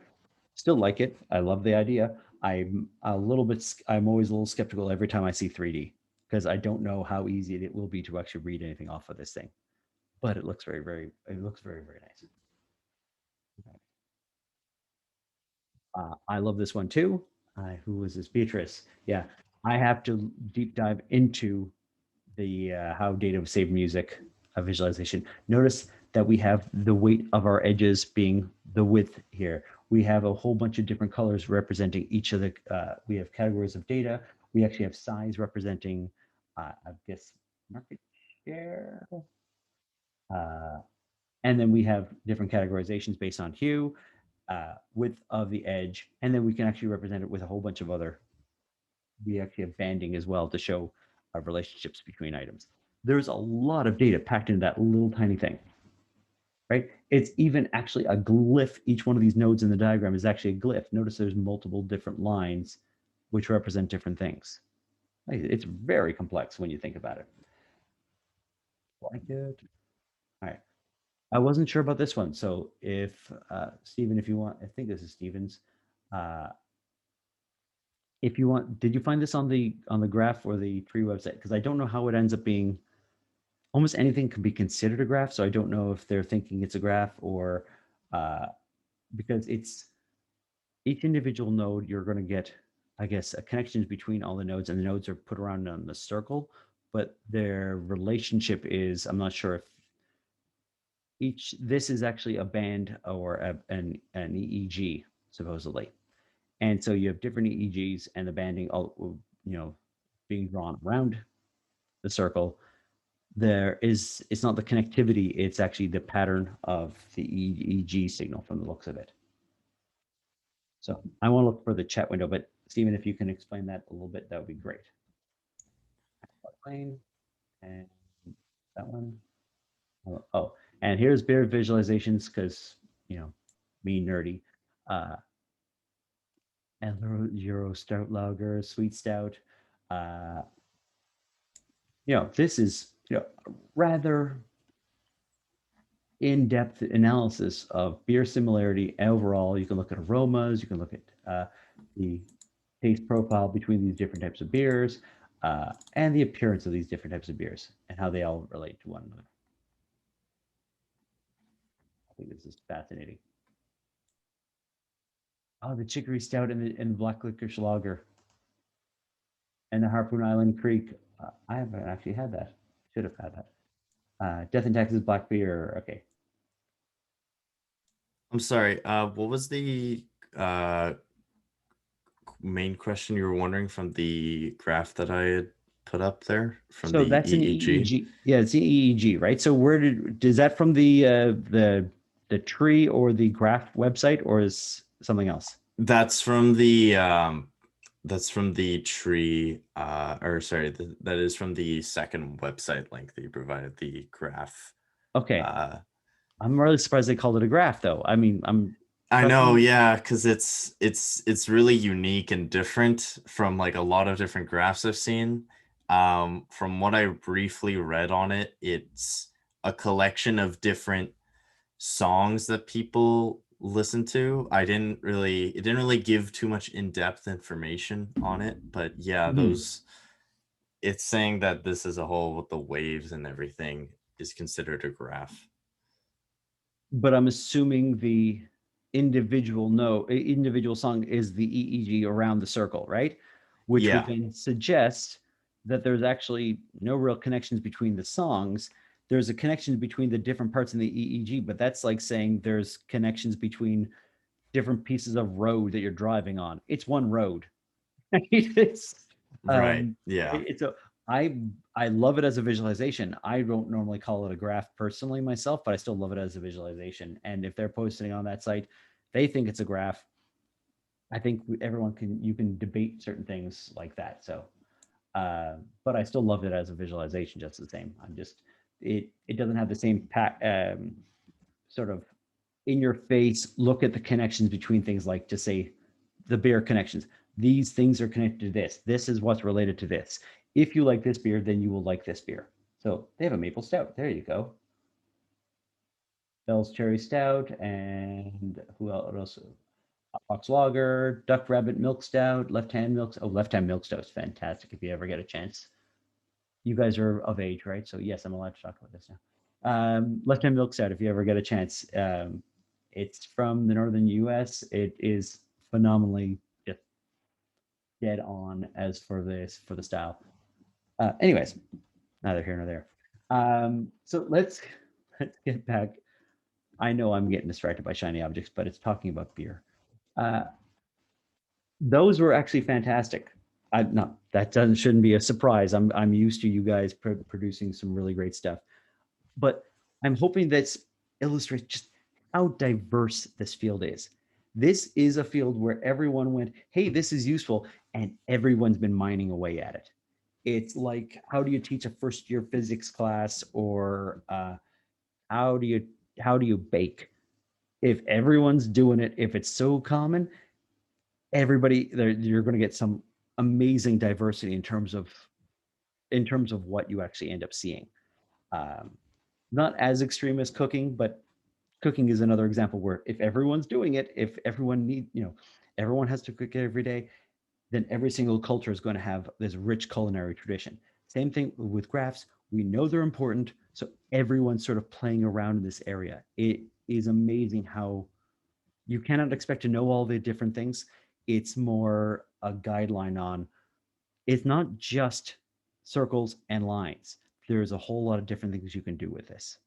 Still like it. I love the idea. I'm always a little skeptical every time I see 3D. because I don't know how easy it will be to actually read anything off of this thing. But it looks very, very nice. I love this one too. Who was this? Beatrice. Yeah, I have to deep dive into the how data save music visualization. Notice that we have the weight of our edges being the width here. We have a whole bunch of different colors representing each of the, we have categories of data. We actually have size representing, I guess, market share. And then we have different categorizations based on hue, width of the edge, and then we can actually represent it with a whole bunch of other, we actually have banding as well to show relationships between items. There's a lot of data packed into that little tiny thing, right? It's even actually a glyph. Each one of these nodes in the diagram is actually a glyph. Notice there's multiple different lines which represent different things. It's very complex when you think about it. Like it. All right. I wasn't sure about this one. So if, Stephen, if you want, I think this is Stephen's. If you want, did you find this on the graph or the tree website? Because I don't know how it ends up being, almost anything can be considered a graph. So I don't know if they're thinking it's a graph or because it's each individual node, you're going to get, I guess, connections between all the nodes, and the nodes are put around on the circle, but their relationship is, I'm not sure if this is actually a band or an EEG, supposedly. And so you have different EEGs and the banding, all, being drawn around the circle. It's not the connectivity, it's actually the pattern of the EEG signal from the looks of it. So I want to look for the chat window, but Stephen, if you can explain that a little bit, that would be great. Plane and that one. Oh, and here's beer visualizations because, me nerdy. Euro Stout Lager, Sweet Stout. This is, rather in-depth analysis of beer similarity overall. You can look at aromas, you can look at the taste profile between these different types of beers, and the appearance of these different types of beers and how they all relate to one another. I think this is fascinating. Oh, the Chicory Stout and the Black Licorice Lager and the Harpoon Island Creek. I haven't actually had that. Should have had that. Death in Texas Black Beer. Okay. I'm sorry. What was the main question you were wondering from the graph that I had put up there from So the that's an EEG? EEG. Yeah, it's an EEG, right? So is that from the tree or the graph website, or is something else? That's from the tree, or sorry, that is from the second website link that you provided, the graph. Okay. I'm really surprised they called it a graph, though. I mean, I know, yeah, because it's really unique and different from like a lot of different graphs I've seen. From what I briefly read on it, it's a collection of different songs that people listen to. It didn't really give too much in-depth information on it, but yeah, it's saying that this as a whole with the waves and everything is considered a graph. But I'm assuming the individual song is the EEG around the circle, right? Which would then suggest that there's actually no real connections between the songs. There's a connection between the different parts in the EEG, but that's like saying there's connections between different pieces of road that you're driving on. It's one road. It's, Right. Yeah. it's a I love it as a visualization. I don't normally call it a graph personally myself, but I still love it as a visualization. And if they're posting on that site, they think it's a graph. I think you can debate certain things like that. So, but I still love it as a visualization just the same. It doesn't have the same sort of in your face look at the connections between things, like to say the beer connections. These things are connected to this. This is what's related to this. If you like this beer, then you will like this beer. So they have a maple stout. There you go. Bell's Cherry Stout, and who else? Fox Lager, Duck Rabbit Milk Stout, Left Hand Milk. Oh, Left Hand Milk Stout is fantastic if you ever get a chance. you guys are of age, right? So yes, I'm allowed to talk about this now. Left-hand milk stout, if you ever get a chance. It's from the northern U.S. It is phenomenally just dead on as for the style. Anyways, neither here nor there. So let's get back. I know I'm getting distracted by shiny objects, but it's talking about beer. Uh, those were actually fantastic. I not that doesn't shouldn't be a surprise. I'm used to you guys producing some really great stuff, but I'm hoping that illustrates just how diverse this field is. This is a field where everyone went, hey, this is useful, and everyone's been mining away at it. It's like, how do you teach a first year physics class, or how do you how do you bake? If everyone's doing it, if it's so common, everybody you're going to get some amazing diversity in terms of what you actually end up seeing. Um, Not as extreme as cooking, but cooking is another example where if everyone's doing it, if everyone everyone has to cook every day, then every single culture is going to have this rich culinary tradition. Same thing with graphs. We know they're important, so everyone's sort of playing around in this area. It is amazing how you cannot expect to know all the different things. It's more a guideline on, it's not just circles and lines. There's a whole lot of different things you can do with this.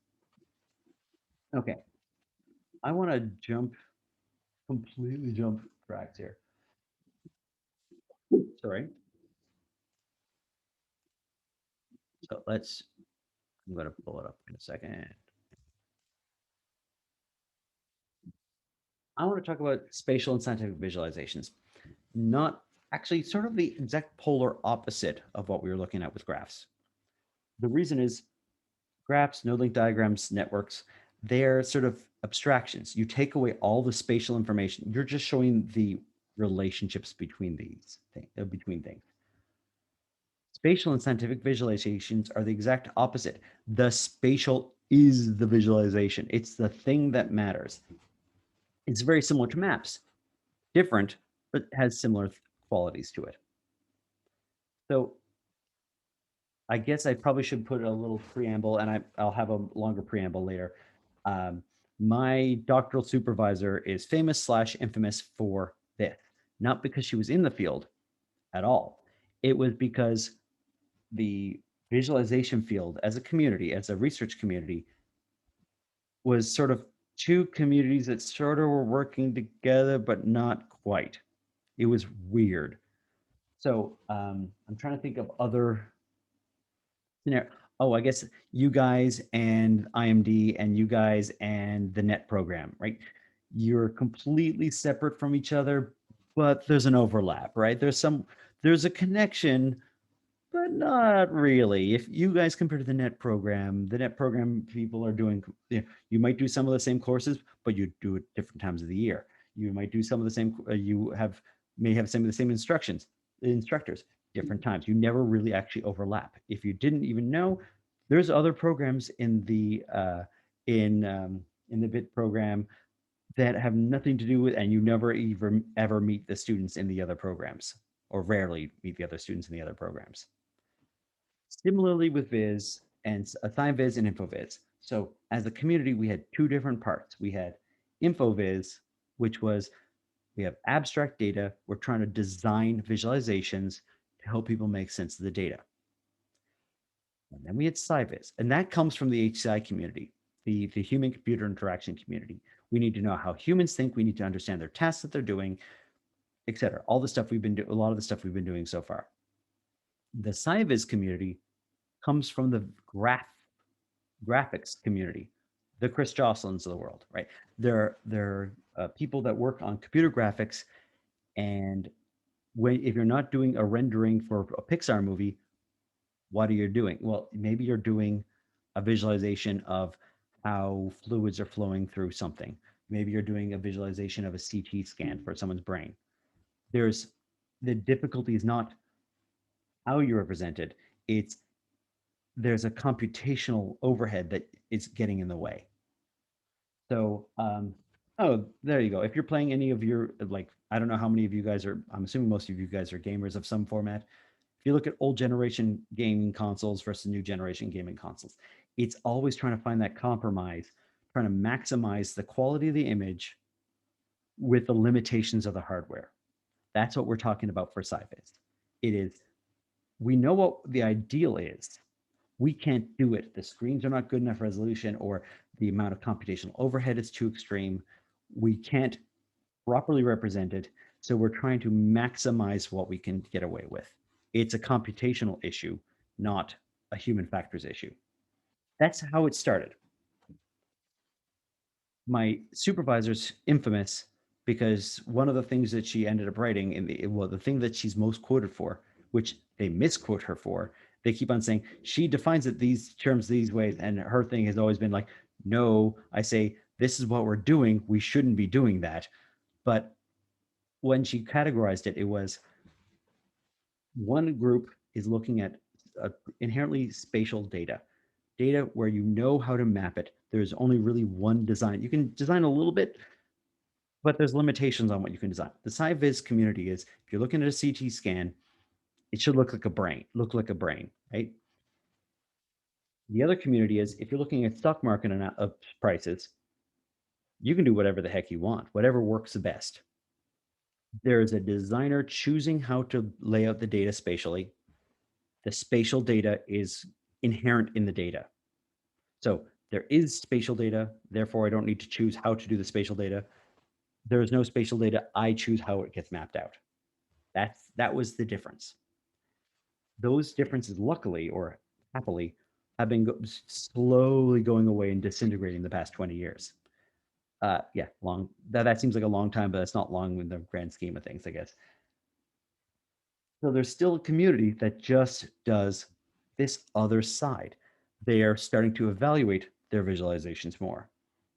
Okay, I want to completely jump tracks here. Sorry. So I'm going to pull it up in a second. I want to talk about spatial and scientific visualizations, not actually sort of the exact polar opposite of what we were looking at with graphs. The reason is graphs, node link diagrams, networks, they're sort of abstractions. You take away all the spatial information. You're just showing the relationships between between things. Spatial and scientific visualizations are the exact opposite. The spatial is the visualization. It's the thing that matters. It's very similar to maps, different, but has similar qualities to it. So I guess I probably should put a little preamble, and I'll have a longer preamble later. Um, my doctoral supervisor is famous slash infamous for this, not because she was in the field at all. It was because the visualization field as a community, as a research community, was sort of two communities that sort of were working together, but not quite. It was weird. So I'm trying to think of other scenario. Oh, I guess you guys and IMD and you guys and the net program, right? You're completely separate from each other, but there's an overlap, right? There's a connection, but not really. If you guys compare to the net program people are doing, you might do some of the same courses, but you do it different times of the year. You might do some of the same, may have some of the same instructors, different times. You never really actually overlap. If you didn't even know, there's other programs in the BIT program that have nothing to do with, and you never even ever meet the students in the other programs, or rarely meet the other students in the other programs. Similarly with Viz and SciViz and InfoViz. So as a community, we had two different parts. We had InfoViz, which was we have abstract data. We're trying to design visualizations to help people make sense of the data. And then we had SciViz, and that comes from the HCI community, the human computer interaction community. We need to know how humans think. We need to understand their tasks that they're doing, et cetera. All the stuff we've been doing, a lot of the stuff we've been doing so far. The SciViz community comes from the graphics community, the Chris Jocelyn's of the world, right? They're people that work on computer graphics, and if you're not doing a rendering for a Pixar movie, what are you doing? Well, maybe you're doing a visualization of how fluids are flowing through something. Maybe you're doing a visualization of a CT scan for someone's brain. The difficulty is not how you represent it, it's there's a computational overhead that is getting in the way. So, oh, there you go. If you're playing any of your, like, I don't know how many of you guys are, I'm assuming most of you guys are gamers of some format. If you look at old generation gaming consoles versus new generation gaming consoles, it's always trying to find that compromise, trying to maximize the quality of the image with the limitations of the hardware. That's what we're talking about for SciVis. It is, we know what the ideal is. We can't do it. The screens are not good enough resolution, or the amount of computational overhead is too extreme. We can't properly represent it. So we're trying to maximize what we can get away with. It's a computational issue, not a human factors issue. That's how it started. My supervisor's infamous because one of the things that she ended up writing in the thing that she's most quoted for, which they misquote her for, they keep on saying she defines it these terms these ways, and her thing has always been like, no, I say this is what we're doing. We shouldn't be doing that. But when she categorized it, it was one group is looking at inherently spatial data where you know how to map it. There's only really one design. You can design a little bit, but there's limitations on what you can design. The SciVis community is, if you're looking at a CT scan, it should look like a brain, right? The other community is, if you're looking at stock market prices, you can do whatever the heck you want, whatever works the best. There is a designer choosing how to lay out the data spatially. The spatial data is inherent in the data. So there is spatial data, therefore I don't need to choose how to do the spatial data. There is no spatial data, I choose how it gets mapped out. That was the difference. Those differences, luckily or happily, have been slowly going away and disintegrating the past 20 years. Yeah, long. That seems like a long time, but that's not long in the grand scheme of things, I guess. So there's still a community that just does this other side. They are starting to evaluate their visualizations more.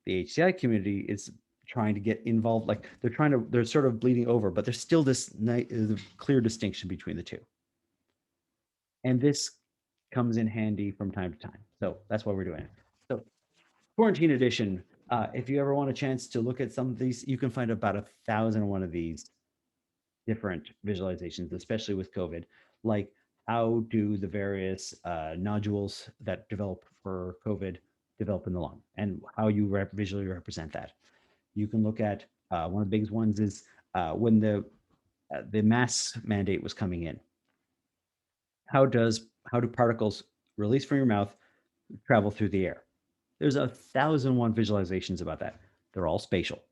The HCI community is trying to get involved, like they're sort of bleeding over, but there's still this clear distinction between the two. And this comes in handy from time to time. So that's why we're doing it. So Quarantine Edition, if you ever want a chance to look at some of these, you can find about 1,001 of these different visualizations, especially with COVID, like how do the various nodules that develop for COVID develop in the lung, and how you visually represent that. You can look at one of the biggest ones is when the mask mandate was coming in. How do particles released from your mouth travel through the air? There's 1,001 visualizations about that. They're all spatial.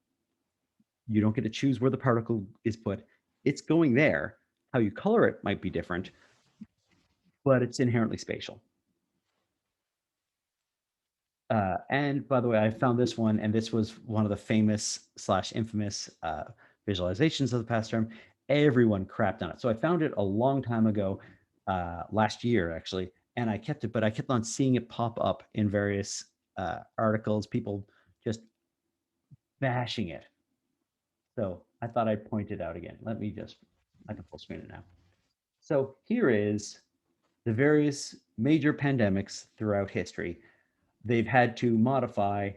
You don't get to choose where the particle is put. It's going there. How you color it might be different, but it's inherently spatial. And by the way, I found this one, and this was one of the famous / infamous visualizations of the past term. Everyone crapped on it. So I found it a long time ago, last year actually, and I kept it, but I kept on seeing it pop up in various articles, people just bashing it. So I thought I'd point it out again. I can full screen it now. So here is the various major pandemics throughout history. They've had to modify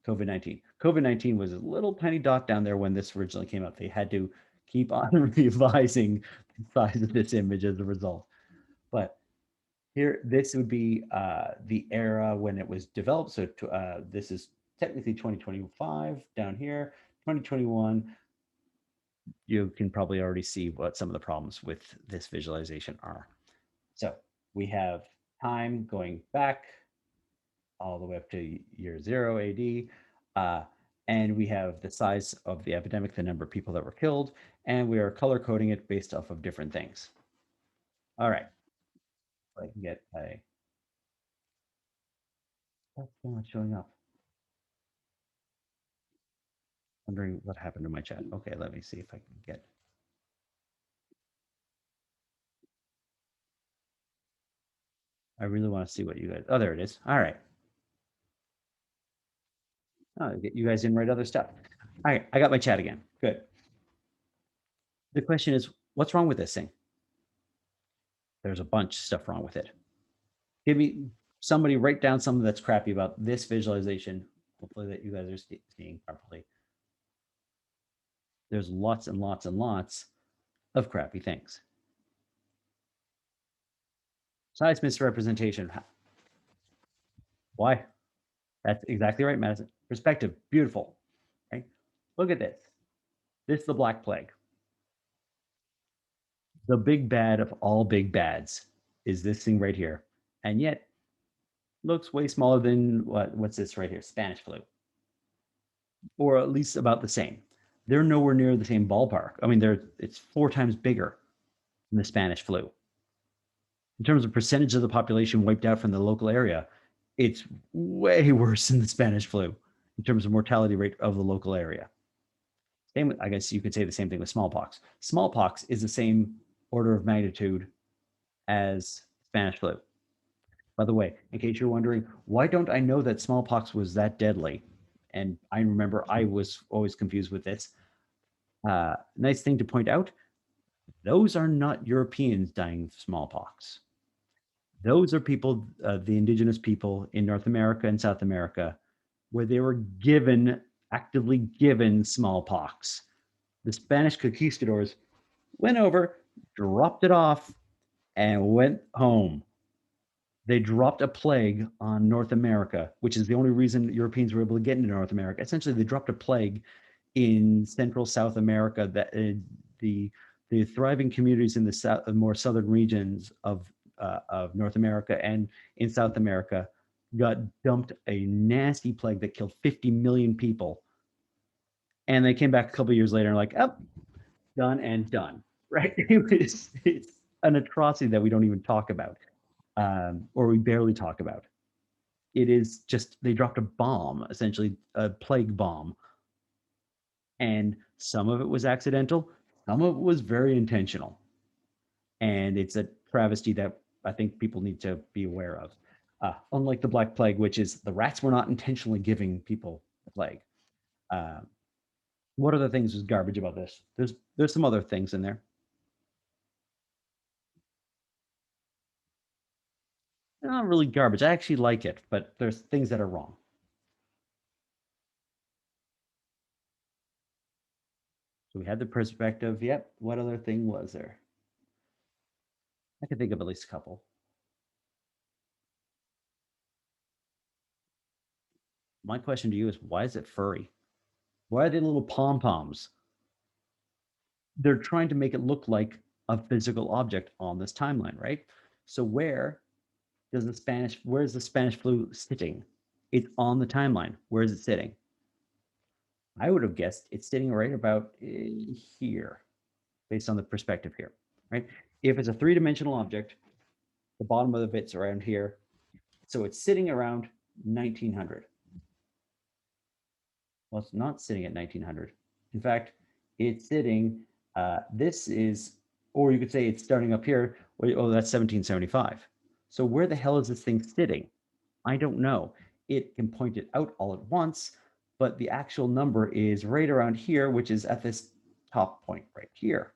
COVID-19. COVID-19 was a little tiny dot down there when this originally came out. They had to keep on revising the size of this image as a result. But here, this would be the era when it was developed. So this is technically 2025 down here, 2021. You can probably already see what some of the problems with this visualization are. So we have time going back all the way up to year 0 AD. And we have the size of the epidemic, the number of people that were killed, and we are color coding it based off of different things. All right. I can get a. That's not showing up. Wondering what happened to my chat. Okay, let me see if I can get. I really want to see what you guys. Oh, there it is. All right. Oh, you guys didn't write other stuff. All right, I got my chat again. Good. The question is, what's wrong with this thing? There's a bunch of stuff wrong with it. Give me somebody write down something that's crappy about this visualization. Hopefully that you guys are seeing properly. There's lots and lots and lots of crappy things. Size misrepresentation. Why? That's exactly right, Madison. Perspective, beautiful. Right? Look at this. This is the Black Plague. The big bad of all big bads is this thing right here. And yet looks way smaller than what's this right here? Spanish flu. Or at least about the same. They're nowhere near the same ballpark. I mean, it's 4 times bigger than the Spanish flu. In terms of percentage of the population wiped out from the local area, it's way worse than the Spanish flu in terms of mortality rate of the local area. Same, I guess you could say the same thing with smallpox. Smallpox is the same order of magnitude as Spanish flu. By the way, in case you're wondering, why don't I know that smallpox was that deadly? And I remember I was always confused with this. Nice thing to point out, those are not Europeans dying of smallpox. Those are people, the indigenous people in North America and South America, where they were actively given smallpox. The Spanish conquistadors went over, dropped it off, and went home. They dropped a plague on North America, which is the only reason Europeans were able to get into North America. Essentially, they dropped a plague in Central South America that the thriving communities in the more southern regions of North America and in South America got dumped a nasty plague that killed 50 million people. And they came back a couple of years later and like, oh, done and done, right? It's an atrocity that we don't even talk about, or we barely talk about. It is just, they dropped a bomb, essentially a plague bomb. And some of it was accidental, some of it was very intentional. And it's a travesty that I think people need to be aware of. Unlike the Black Plague, which is the rats were not intentionally giving people the plague. What other things is garbage about this? There's some other things in there. They're not really garbage. I actually like it, but there's things that are wrong. So we had the perspective. Yep. What other thing was there? I can think of at least a couple. My question to you is, why is it furry? Why are they little pom-poms? They're trying to make it look like a physical object on this timeline, right? So where's the Spanish flu sitting? It's on the timeline. Where is it sitting? I would have guessed it's sitting right about here, based on the perspective here, right? If it's a 3-dimensional object, the bottom of the bit's around here. So it's sitting around 1900. Well, it's not sitting at 1900. In fact, it's sitting, this is, or you could say it's starting up here. Oh, that's 1775. So where the hell is this thing sitting? I don't know. It can point it out all at once, but the actual number is right around here, which is at this top point right here.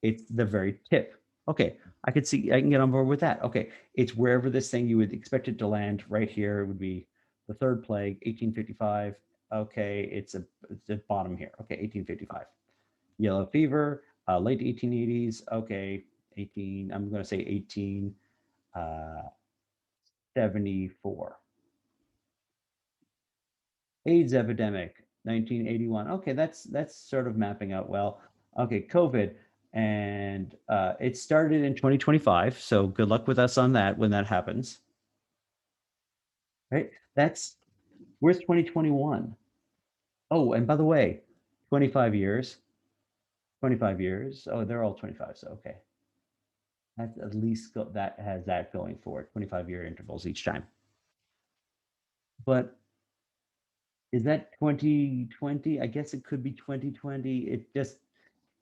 It's the very tip. Okay, I can get on board with that. Okay, it's wherever this thing you would expect it to land right here. It would be the third plague, 1855. Okay, it's the bottom here. Okay, 1855. Yellow fever, late 1880s. Okay, I'm going to say 1874. AIDS epidemic, 1981. Okay, that's sort of mapping out well. Okay, COVID, and it started in 2025. So good luck with us on that when that happens. Right? Where's 2021? Oh, and by the way, 25 years. 25 years. Oh, they're all 25. So okay, that's at least that has that going for it. 25-year intervals each time. But is that 2020? I guess it could be 2020.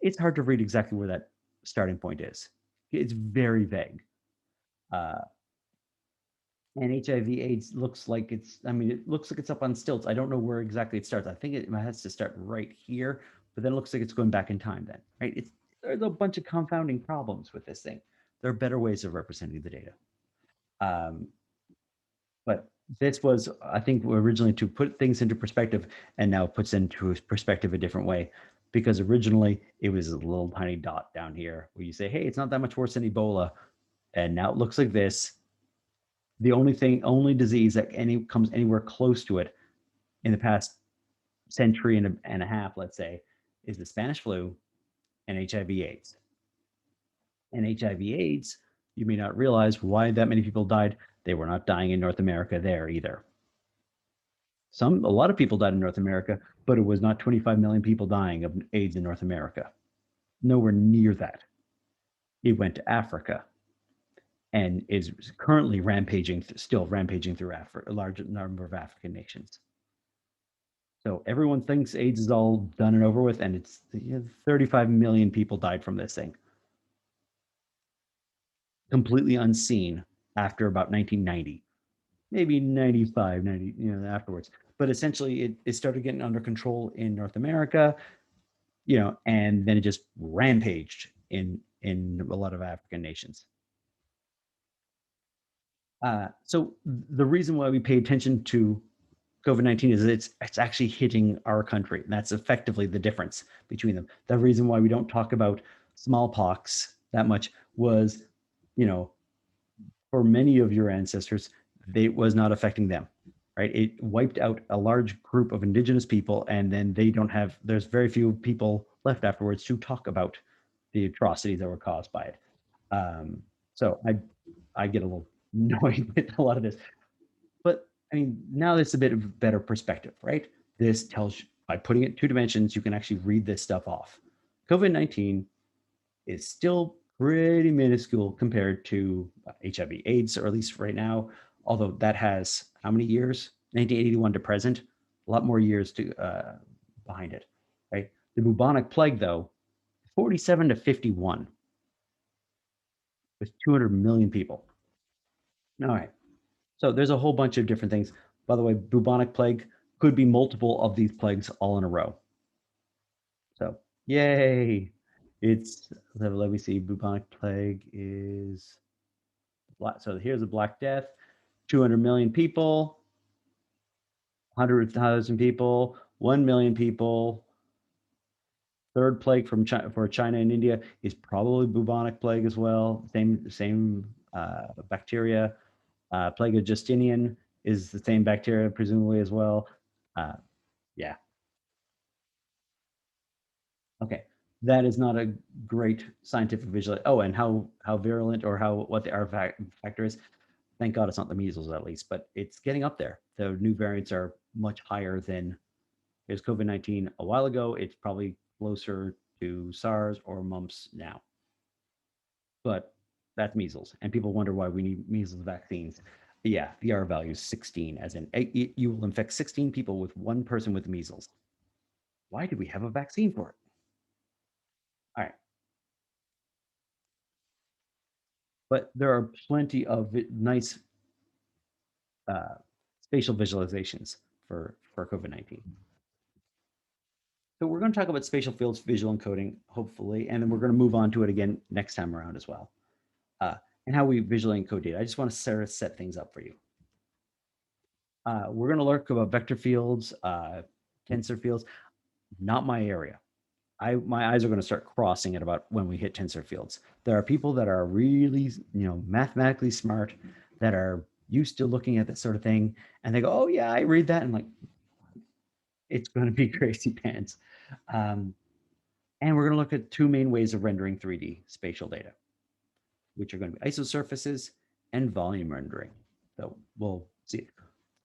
It's hard to read exactly where that starting point is. It's very vague. And HIV/AIDS looks like it looks like it's up on stilts. I don't know where exactly it starts. I think it has to start right here, but then it looks like it's going back in time then, right? There's a bunch of confounding problems with this thing. There are better ways of representing the data. But this was, I think, originally to put things into perspective, and now puts into perspective a different way, because originally it was a little tiny dot down here where you say, hey, it's not that much worse than Ebola, and now it looks like this. The only disease that comes anywhere close to it in the past century and a half, let's say, is the Spanish flu and HIV/AIDS. And HIV/AIDS, you may not realize why that many people died. They were not dying in North America there either. A lot of people died in North America, but it was not 25 million people dying of AIDS in North America. Nowhere near that. It went to Africa and is currently still rampaging through a large number of African nations. So everyone thinks AIDS is all done and over with, and it's 35 million people died from this thing. Completely unseen after about 1990, maybe 95, 90, afterwards. But essentially, it started getting under control in North America, and then it just rampaged in a lot of African nations. So the reason why we pay attention to COVID-19 is it's actually hitting our country. And that's effectively the difference between them. The reason why we don't talk about smallpox that much was, for many of your ancestors, it was not affecting them, right? It wiped out a large group of indigenous people, and then there's very few people left afterwards to talk about the atrocities that were caused by it. So I get a little annoyed with a lot of this. But I mean, now it's a bit of a better perspective, right? This tells you, by putting it 2 dimensions, you can actually read this stuff off. COVID-19 is still pretty minuscule compared to HIV/AIDS, or at least right now, although that has how many years? 1981 to present, a lot more years behind it, right? The bubonic plague, though, 47 to 51 with 200 million people. All right. So there's a whole bunch of different things. By the way, bubonic plague could be multiple of these plagues all in a row. So yay. Let me see, bubonic plague is, so here's a Black Death, 200 million people, 100,000 people, 1 million people. Third plague for China and India is probably bubonic plague as well. Same bacteria. Plague of Justinian is the same bacteria, presumably, as well. Yeah. Okay. That is not a great scientific visual. Oh, and how virulent or what the R factor is. Thank God it's not the measles, at least, but it's getting up there. The new variants are much higher than there's COVID-19 a while ago. It's probably closer to SARS or mumps now. But that's measles, and people wonder why we need measles vaccines. Yeah, the R value is 16, as in you will infect 16 people with 1 person with measles. Why do we have a vaccine for it? All right. But there are plenty of nice spatial visualizations for COVID-19. So we're going to talk about spatial fields, visual encoding, hopefully, and then we're going to move on to it again next time around as well, and how we visually encode data. I just want to set things up for you. We're going to learn about vector fields, tensor fields. Not my area. My eyes are going to start crossing at about when we hit tensor fields. There are people that are really, mathematically smart, that are used to looking at that sort of thing, and they go, "Oh yeah, I read that," and like, it's going to be crazy pants. And we're going to look at 2 main ways of rendering 3D spatial data, which are going to be isosurfaces and volume rendering. So we'll see.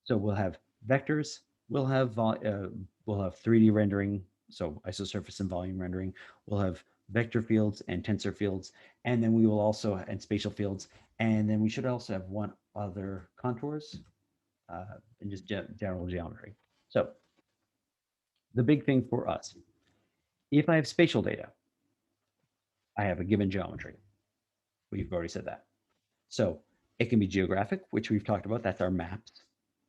So we'll have vectors, we'll have 3D rendering, so isosurface and volume rendering. We'll have vector fields and tensor fields, and then we will also, and spatial fields, and then we should also have one other contours and just general geometry. So the big thing for us, if I have spatial data, I have a given geometry. We've already said that. So it can be geographic, which we've talked about. That's our maps.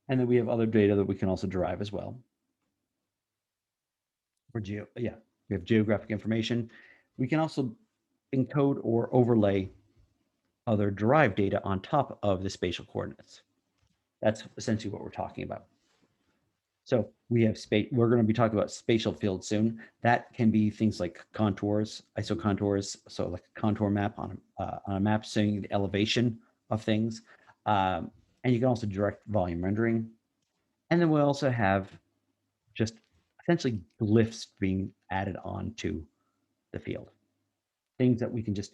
And then we have other data that we can also derive as well. We have geographic information. We can also encode or overlay other derived data on top of the spatial coordinates. That's essentially what we're talking about. So we have space. We're going to be talking about spatial fields soon. That can be things like contours, isocontours. So like a contour map on a map showing the elevation of things. And you can also direct volume rendering. And then we also have just essentially glyphs being added onto the field. Things that we can just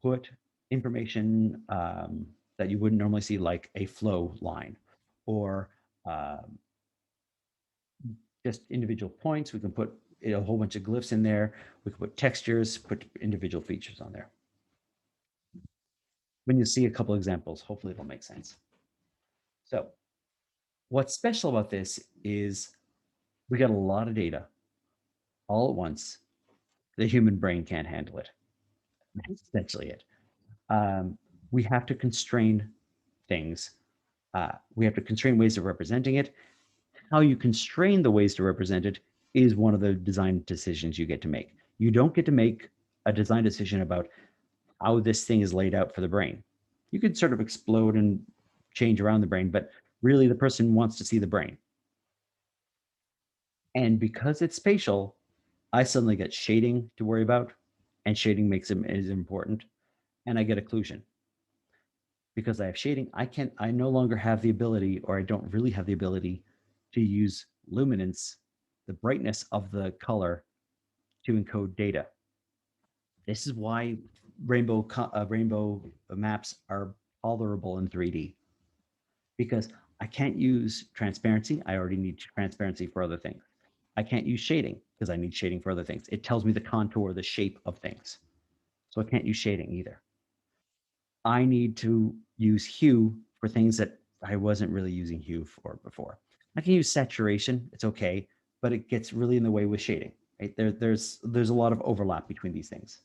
put information that you wouldn't normally see, like a flow line or um, just individual points. We can put a whole bunch of glyphs in there. We can put textures, put individual features on there. When you see a couple examples, hopefully it'll make sense. So what's special about this is we got a lot of data all at once. The human brain can't handle it. That's essentially it. We have to constrain things. We have to constrain ways of representing it. How you constrain the ways to represent it is one of the design decisions you get to make. You don't get to make a design decision about how this thing is laid out for the brain. You could sort of explode and change around the brain, but really the person wants to see the brain. And because it's spatial, I suddenly get shading to worry about, and shading makes it is important. And I get occlusion. Because I have shading, I no longer have the ability, or I don't really have the ability to use luminance, the brightness of the color, to encode data. This is why rainbow maps are tolerable in 3D, because I can't use transparency. I already need transparency for other things. I can't use shading because I need shading for other things. It tells me the contour, the shape of things. So I can't use shading either. I need to use hue for things that I wasn't really using hue for before. I can use saturation, it's okay, but it gets really in the way with shading. Right? There's a lot of overlap between these things.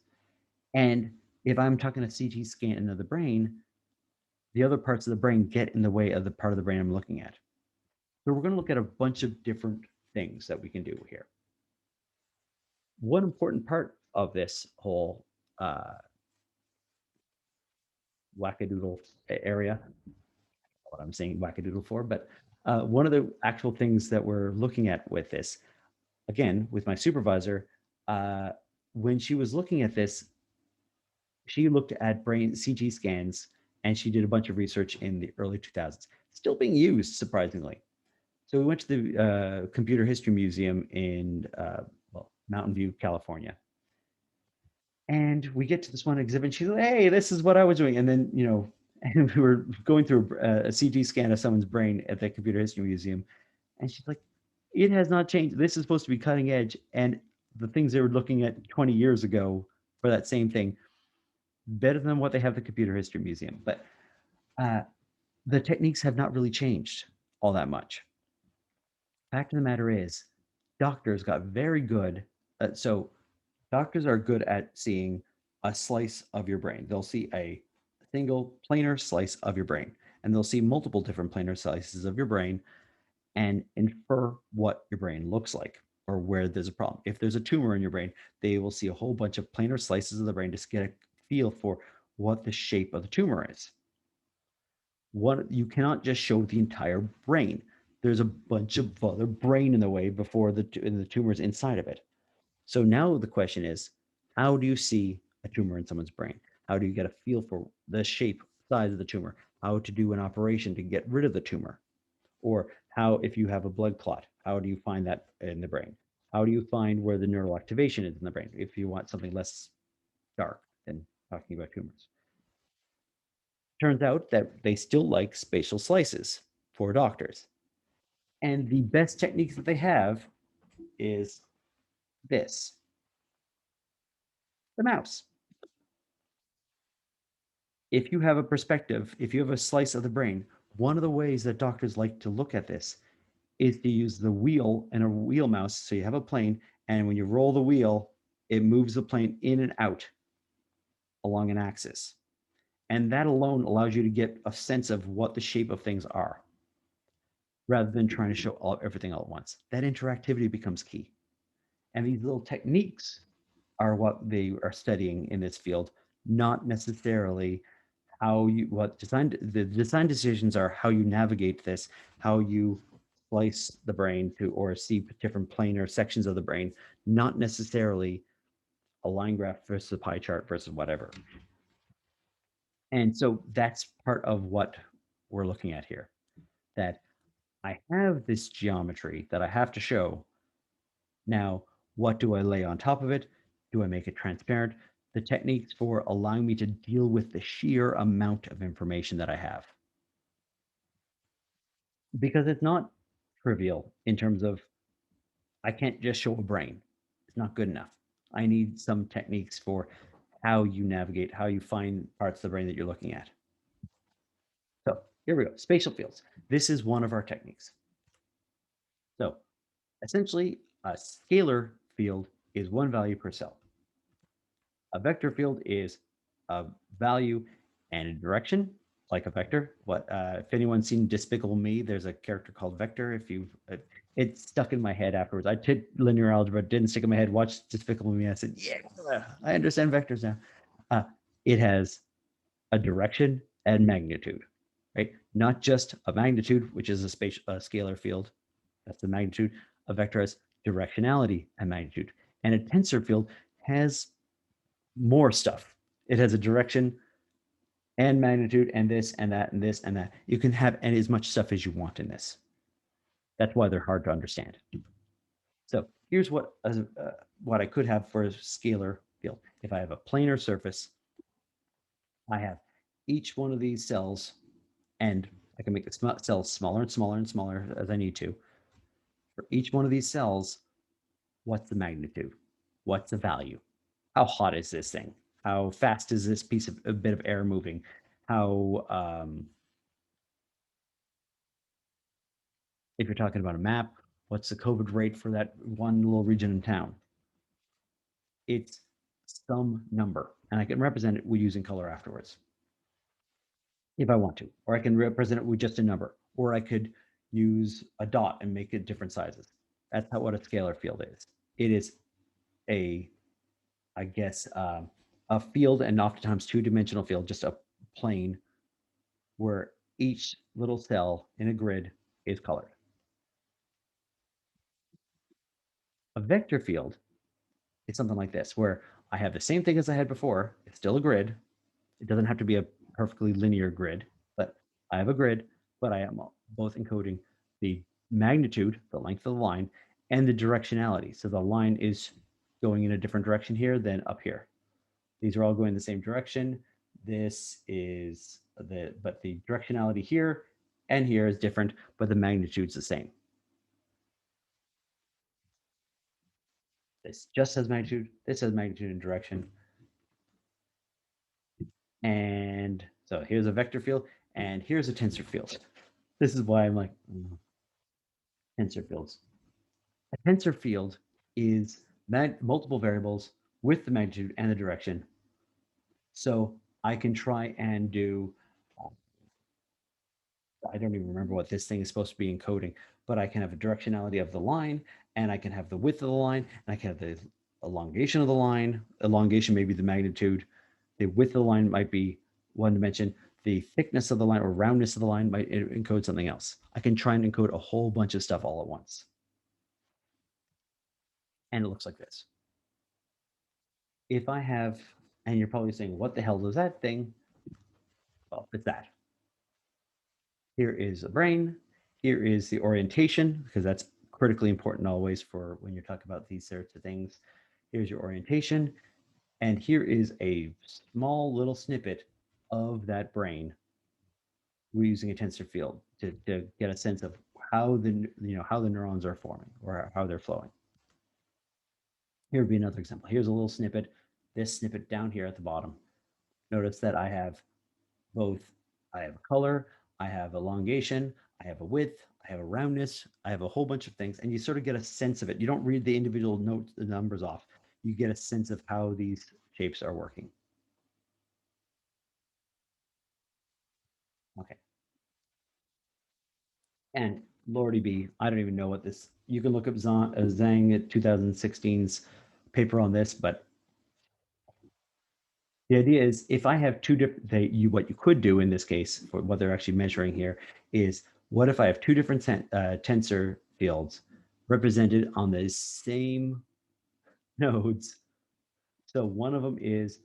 And if I'm talking a CT scan of the brain, the other parts of the brain get in the way of the part of the brain I'm looking at. So we're going to look at a bunch of different things that we can do here. One important part of this whole uh, wackadoodle area, what I'm saying wackadoodle for, but one of the actual things that we're looking at with this, again, with my supervisor, uh, when she was looking at this, she looked at brain CT scans and she did a bunch of research in the early 2000s, still being used, surprisingly. So we went to the Computer History Museum in Mountain View, California. And we get to this one exhibit, and she's like, hey, this is what I was doing. And then, and we were going through a CT scan of someone's brain at the Computer History Museum. And she's like, it has not changed. This is supposed to be cutting edge. And the things they were looking at 20 years ago for that same thing, better than what they have at the Computer History Museum. But the techniques have not really changed all that much. Fact of the matter is, doctors got very good. So doctors are good at seeing a slice of your brain. They'll see a single planar slice of your brain, and they'll see multiple different planar slices of your brain and infer what your brain looks like or where there's a problem. If there's a tumor in your brain, they will see a whole bunch of planar slices of the brain to get a feel for what the shape of the tumor is. You cannot just show the entire brain. There's a bunch of other brain in the way before the tumor's inside of it. So now the question is, how do you see a tumor in someone's brain? How do you get a feel for the shape, size of the tumor? How to do an operation to get rid of the tumor? Or how, if you have a blood clot, how do you find that in the brain? How do you find where the neural activation is in the brain if you want something less dark than talking about tumors? Turns out that they still like spatial slices for doctors. And the best techniques that they have is this, the mouse. If you have a perspective, if you have a slice of the brain, one of the ways that doctors like to look at this is to use the wheel and a wheel mouse. So you have a plane, and when you roll the wheel, it moves the plane in and out along an axis. And that alone allows you to get a sense of what the shape of things are, rather than trying to show everything all at once. That interactivity becomes key. And these little techniques are what they are studying in this field, not necessarily how you the design decisions are how you navigate this, how you slice the brain to, or see different planar sections of the brain, not necessarily a line graph versus a pie chart versus whatever. And so that's part of what we're looking at here, that I have this geometry that I have to show. Now, what do I lay on top of it? Do I make it transparent? The techniques for allowing me to deal with the sheer amount of information that I have. Because it's not trivial in terms of I can't just show a brain. It's not good enough. I need some techniques for how you navigate, how you find parts of the brain that you're looking at. So here we go, spatial fields. This is one of our techniques. So essentially, a scalar field is one value per cell. A vector field is a value and a direction, like a vector. If anyone's seen Despicable Me, there's a character called Vector. If you, it stuck in my head afterwards. I took linear algebra, didn't stick in my head. Watched Despicable Me. I said, yeah, I understand vectors now. It has a direction and magnitude, right? Not just a magnitude, which is a scalar field. That's the magnitude. A vector has directionality and magnitude, and a tensor field has more stuff. It has a direction and magnitude and this and that and this and that. You can have as much stuff as you want in this. That's why they're hard to understand. So here's what I could have for a scalar field. If I have a planar surface, I have each one of these cells, and I can make the cells smaller and smaller and smaller as I need to. For each one of these cells, what's the magnitude? What's the value? How hot is this thing? How fast is this piece of a bit of air moving? How, if you're talking about a map, what's the COVID rate for that one little region in town? It's some number, and I can represent it with using color afterwards if I want to, or I can represent it with just a number, or I could use a dot and make it different sizes. That's what a scalar field is. It is a, I guess, a field, and oftentimes two-dimensional field, just a plane where each little cell in a grid is colored. A vector field is something like this, where I have the same thing as I had before. It's still a grid. It doesn't have to be a perfectly linear grid, but I have a grid, but I am both encoding the magnitude, the length of the line, and the directionality. So the line is going in a different direction here than up here. These are all going the same direction. This is but the directionality here and here is different, but the magnitude's the same. This just has magnitude, this has magnitude and direction. And so here's a vector field, and here's a tensor field. This is why I'm like, tensor fields. A tensor field is multiple variables with the magnitude and the direction. So I can try and do, I don't even remember what this thing is supposed to be encoding, but I can have a directionality of the line, and I can have the width of the line, and I can have the elongation of the line. Elongation may be the magnitude. The width of the line might be one dimension. The thickness of the line or roundness of the line might encode something else. I can try and encode a whole bunch of stuff all at once. And it looks like this. If I have, and you're probably saying, what the hell is that thing? Well, it's that. Here is the brain. Here is the orientation, because that's critically important always for when you're talking about these sorts of things. Here's your orientation. And here is a small little snippet of that brain. We're using a tensor field to get a sense of how the neurons are forming or how they're flowing. Here would be another example. Here's a little snippet. This snippet down here at the bottom. Notice that I have I have color, I have elongation, I have a width, I have a roundness, I have a whole bunch of things, and you sort of get a sense of it. You don't read the individual notes, the numbers off. You get a sense of how these shapes are working. Okay. And Lordy B, I don't even know what this, you can look up Zhang at 2016's paper on this, but the idea is if I have two different, what you could do in this case for what they're actually measuring here is What if I have two different tensor fields represented on the same nodes? So one of them is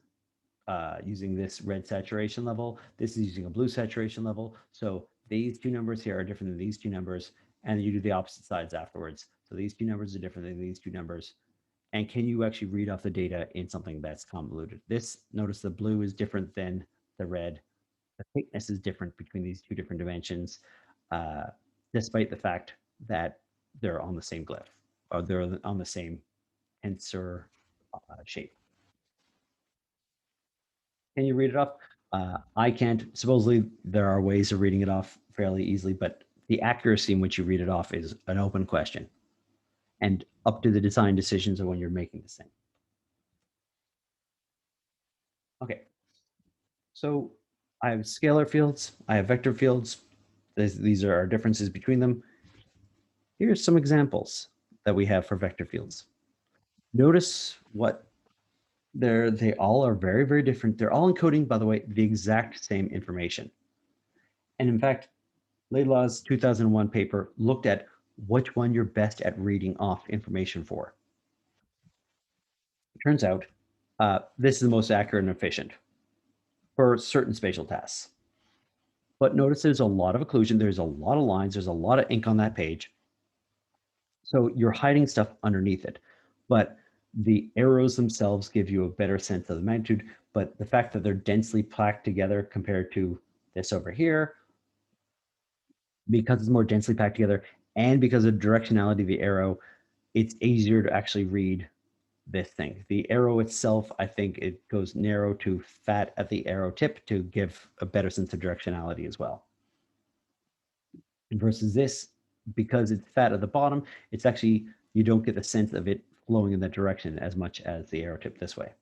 using this red saturation level. This is using a blue saturation level. So these two numbers here are different than these two numbers, and you do the opposite sides afterwards. So these two numbers are different than these two numbers. And can you actually read off the data in something that's convoluted? This, notice the blue is different than the red. The thickness is different between these two different dimensions, uh, despite the fact that they're on the same glyph, or they're on the same tensor shape. Can you read it off? I can't. Supposedly, there are ways of reading it off fairly easily, but the accuracy in which you read it off is an open question and up to the design decisions of when you're making this thing. Okay, so I have scalar fields, I have vector fields. These are our differences between them. Here's some examples that we have for vector fields. Notice what they all are very, very different. They're all encoding, by the way, the exact same information. And in fact, Laidlaw's 2001 paper looked at which one you're best at reading off information for. It turns out this is the most accurate and efficient for certain spatial tasks. But notice there's a lot of occlusion, there's a lot of lines, there's a lot of ink on that page. So you're hiding stuff underneath it. But the arrows themselves give you a better sense of the magnitude, but the fact that they're densely packed together compared to this over here, because it's more densely packed together and because of the directionality of the arrow, it's easier to actually read this thing. The arrow itself, I think it goes narrow to fat at the arrow tip to give a better sense of directionality as well. And versus this, because it's fat at the bottom, it's actually, you don't get the sense of it flowing in that direction as much as the arrow tip this way.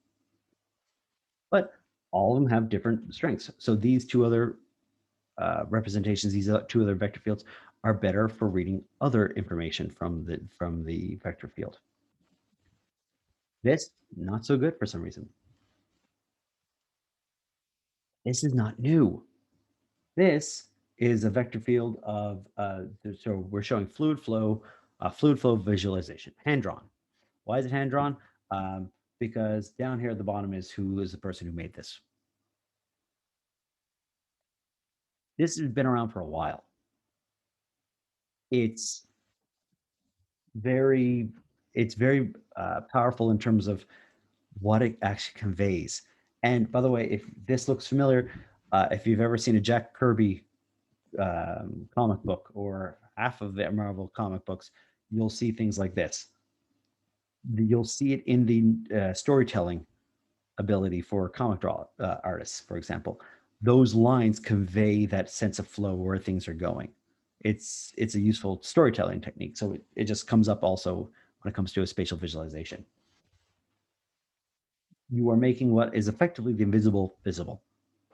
But all of them have different strengths. So these two other representations, these two other vector fields are better for reading other information from the vector field. This, not so good for some reason. This is not new. This is a vector field of, so we're showing fluid flow visualization, hand-drawn. Why is it hand-drawn? Because down here at the bottom is who is the person who made this. This has been around for a while. It's very, powerful in terms of what it actually conveys. And by the way, if this looks familiar, if you've ever seen a Jack Kirby comic book or half of the Marvel comic books, you'll see things like this. You'll see it in the storytelling ability for comic draw artists, for example. Those lines convey that sense of flow where things are going. It's a useful storytelling technique. So it just comes up also when it comes to a spatial visualization. You are making what is effectively the invisible visible,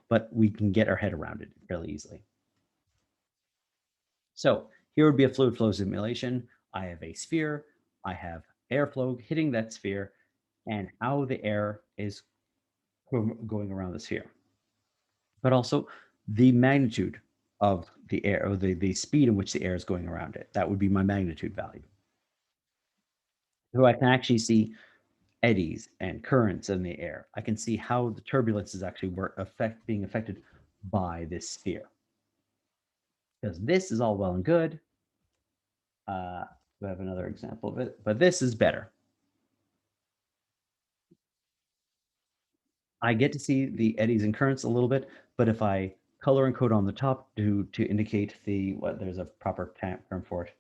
but we can get our head around it fairly easily. So here would be a fluid flow simulation. I have a sphere, I have airflow hitting that sphere, and how the air is going around the sphere. But also the magnitude of the air, or the speed in which the air is going around it. That would be my magnitude value. So I can actually see eddies and currents in the air. I can see how the turbulence is actually being affected by this sphere. Because this is all well and good. We have another example of it, but this is better. I get to see the eddies and currents a little bit, but if I color encode on the top to indicate there's a proper term for it,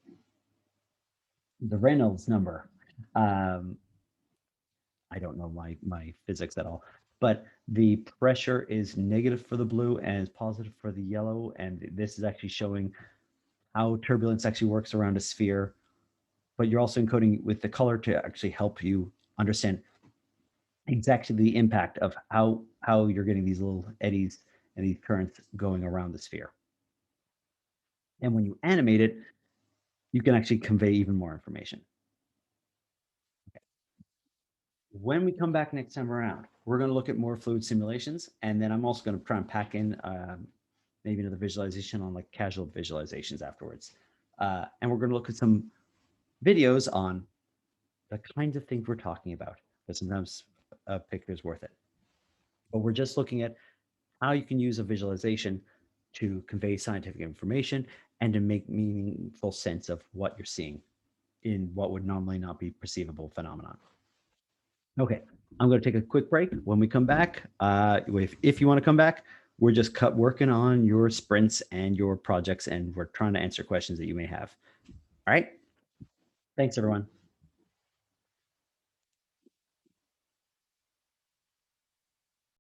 the Reynolds number. I don't know my physics at all, but the pressure is negative for the blue and is positive for the yellow, and this is actually showing how turbulence actually works around a sphere. But you're also encoding with the color to actually help you understand exactly the impact of how you're getting these little eddies and these currents going around the sphere. And when you animate it, you can actually convey even more information. Okay. When we come back next time around, we're going to look at more fluid simulations, and then I'm also going to try and pack in maybe another visualization on like casual visualizations afterwards. And we're going to look at some videos on the kinds of things we're talking about, but sometimes a picture is worth it. But we're just looking at how you can use a visualization to convey scientific information and to make meaningful sense of what you're seeing in what would normally not be perceivable phenomenon. Okay, I'm going to take a quick break. When we come back, if you want to come back, we're just working on your sprints and your projects, and we're trying to answer questions that you may have. All right. Thanks, everyone.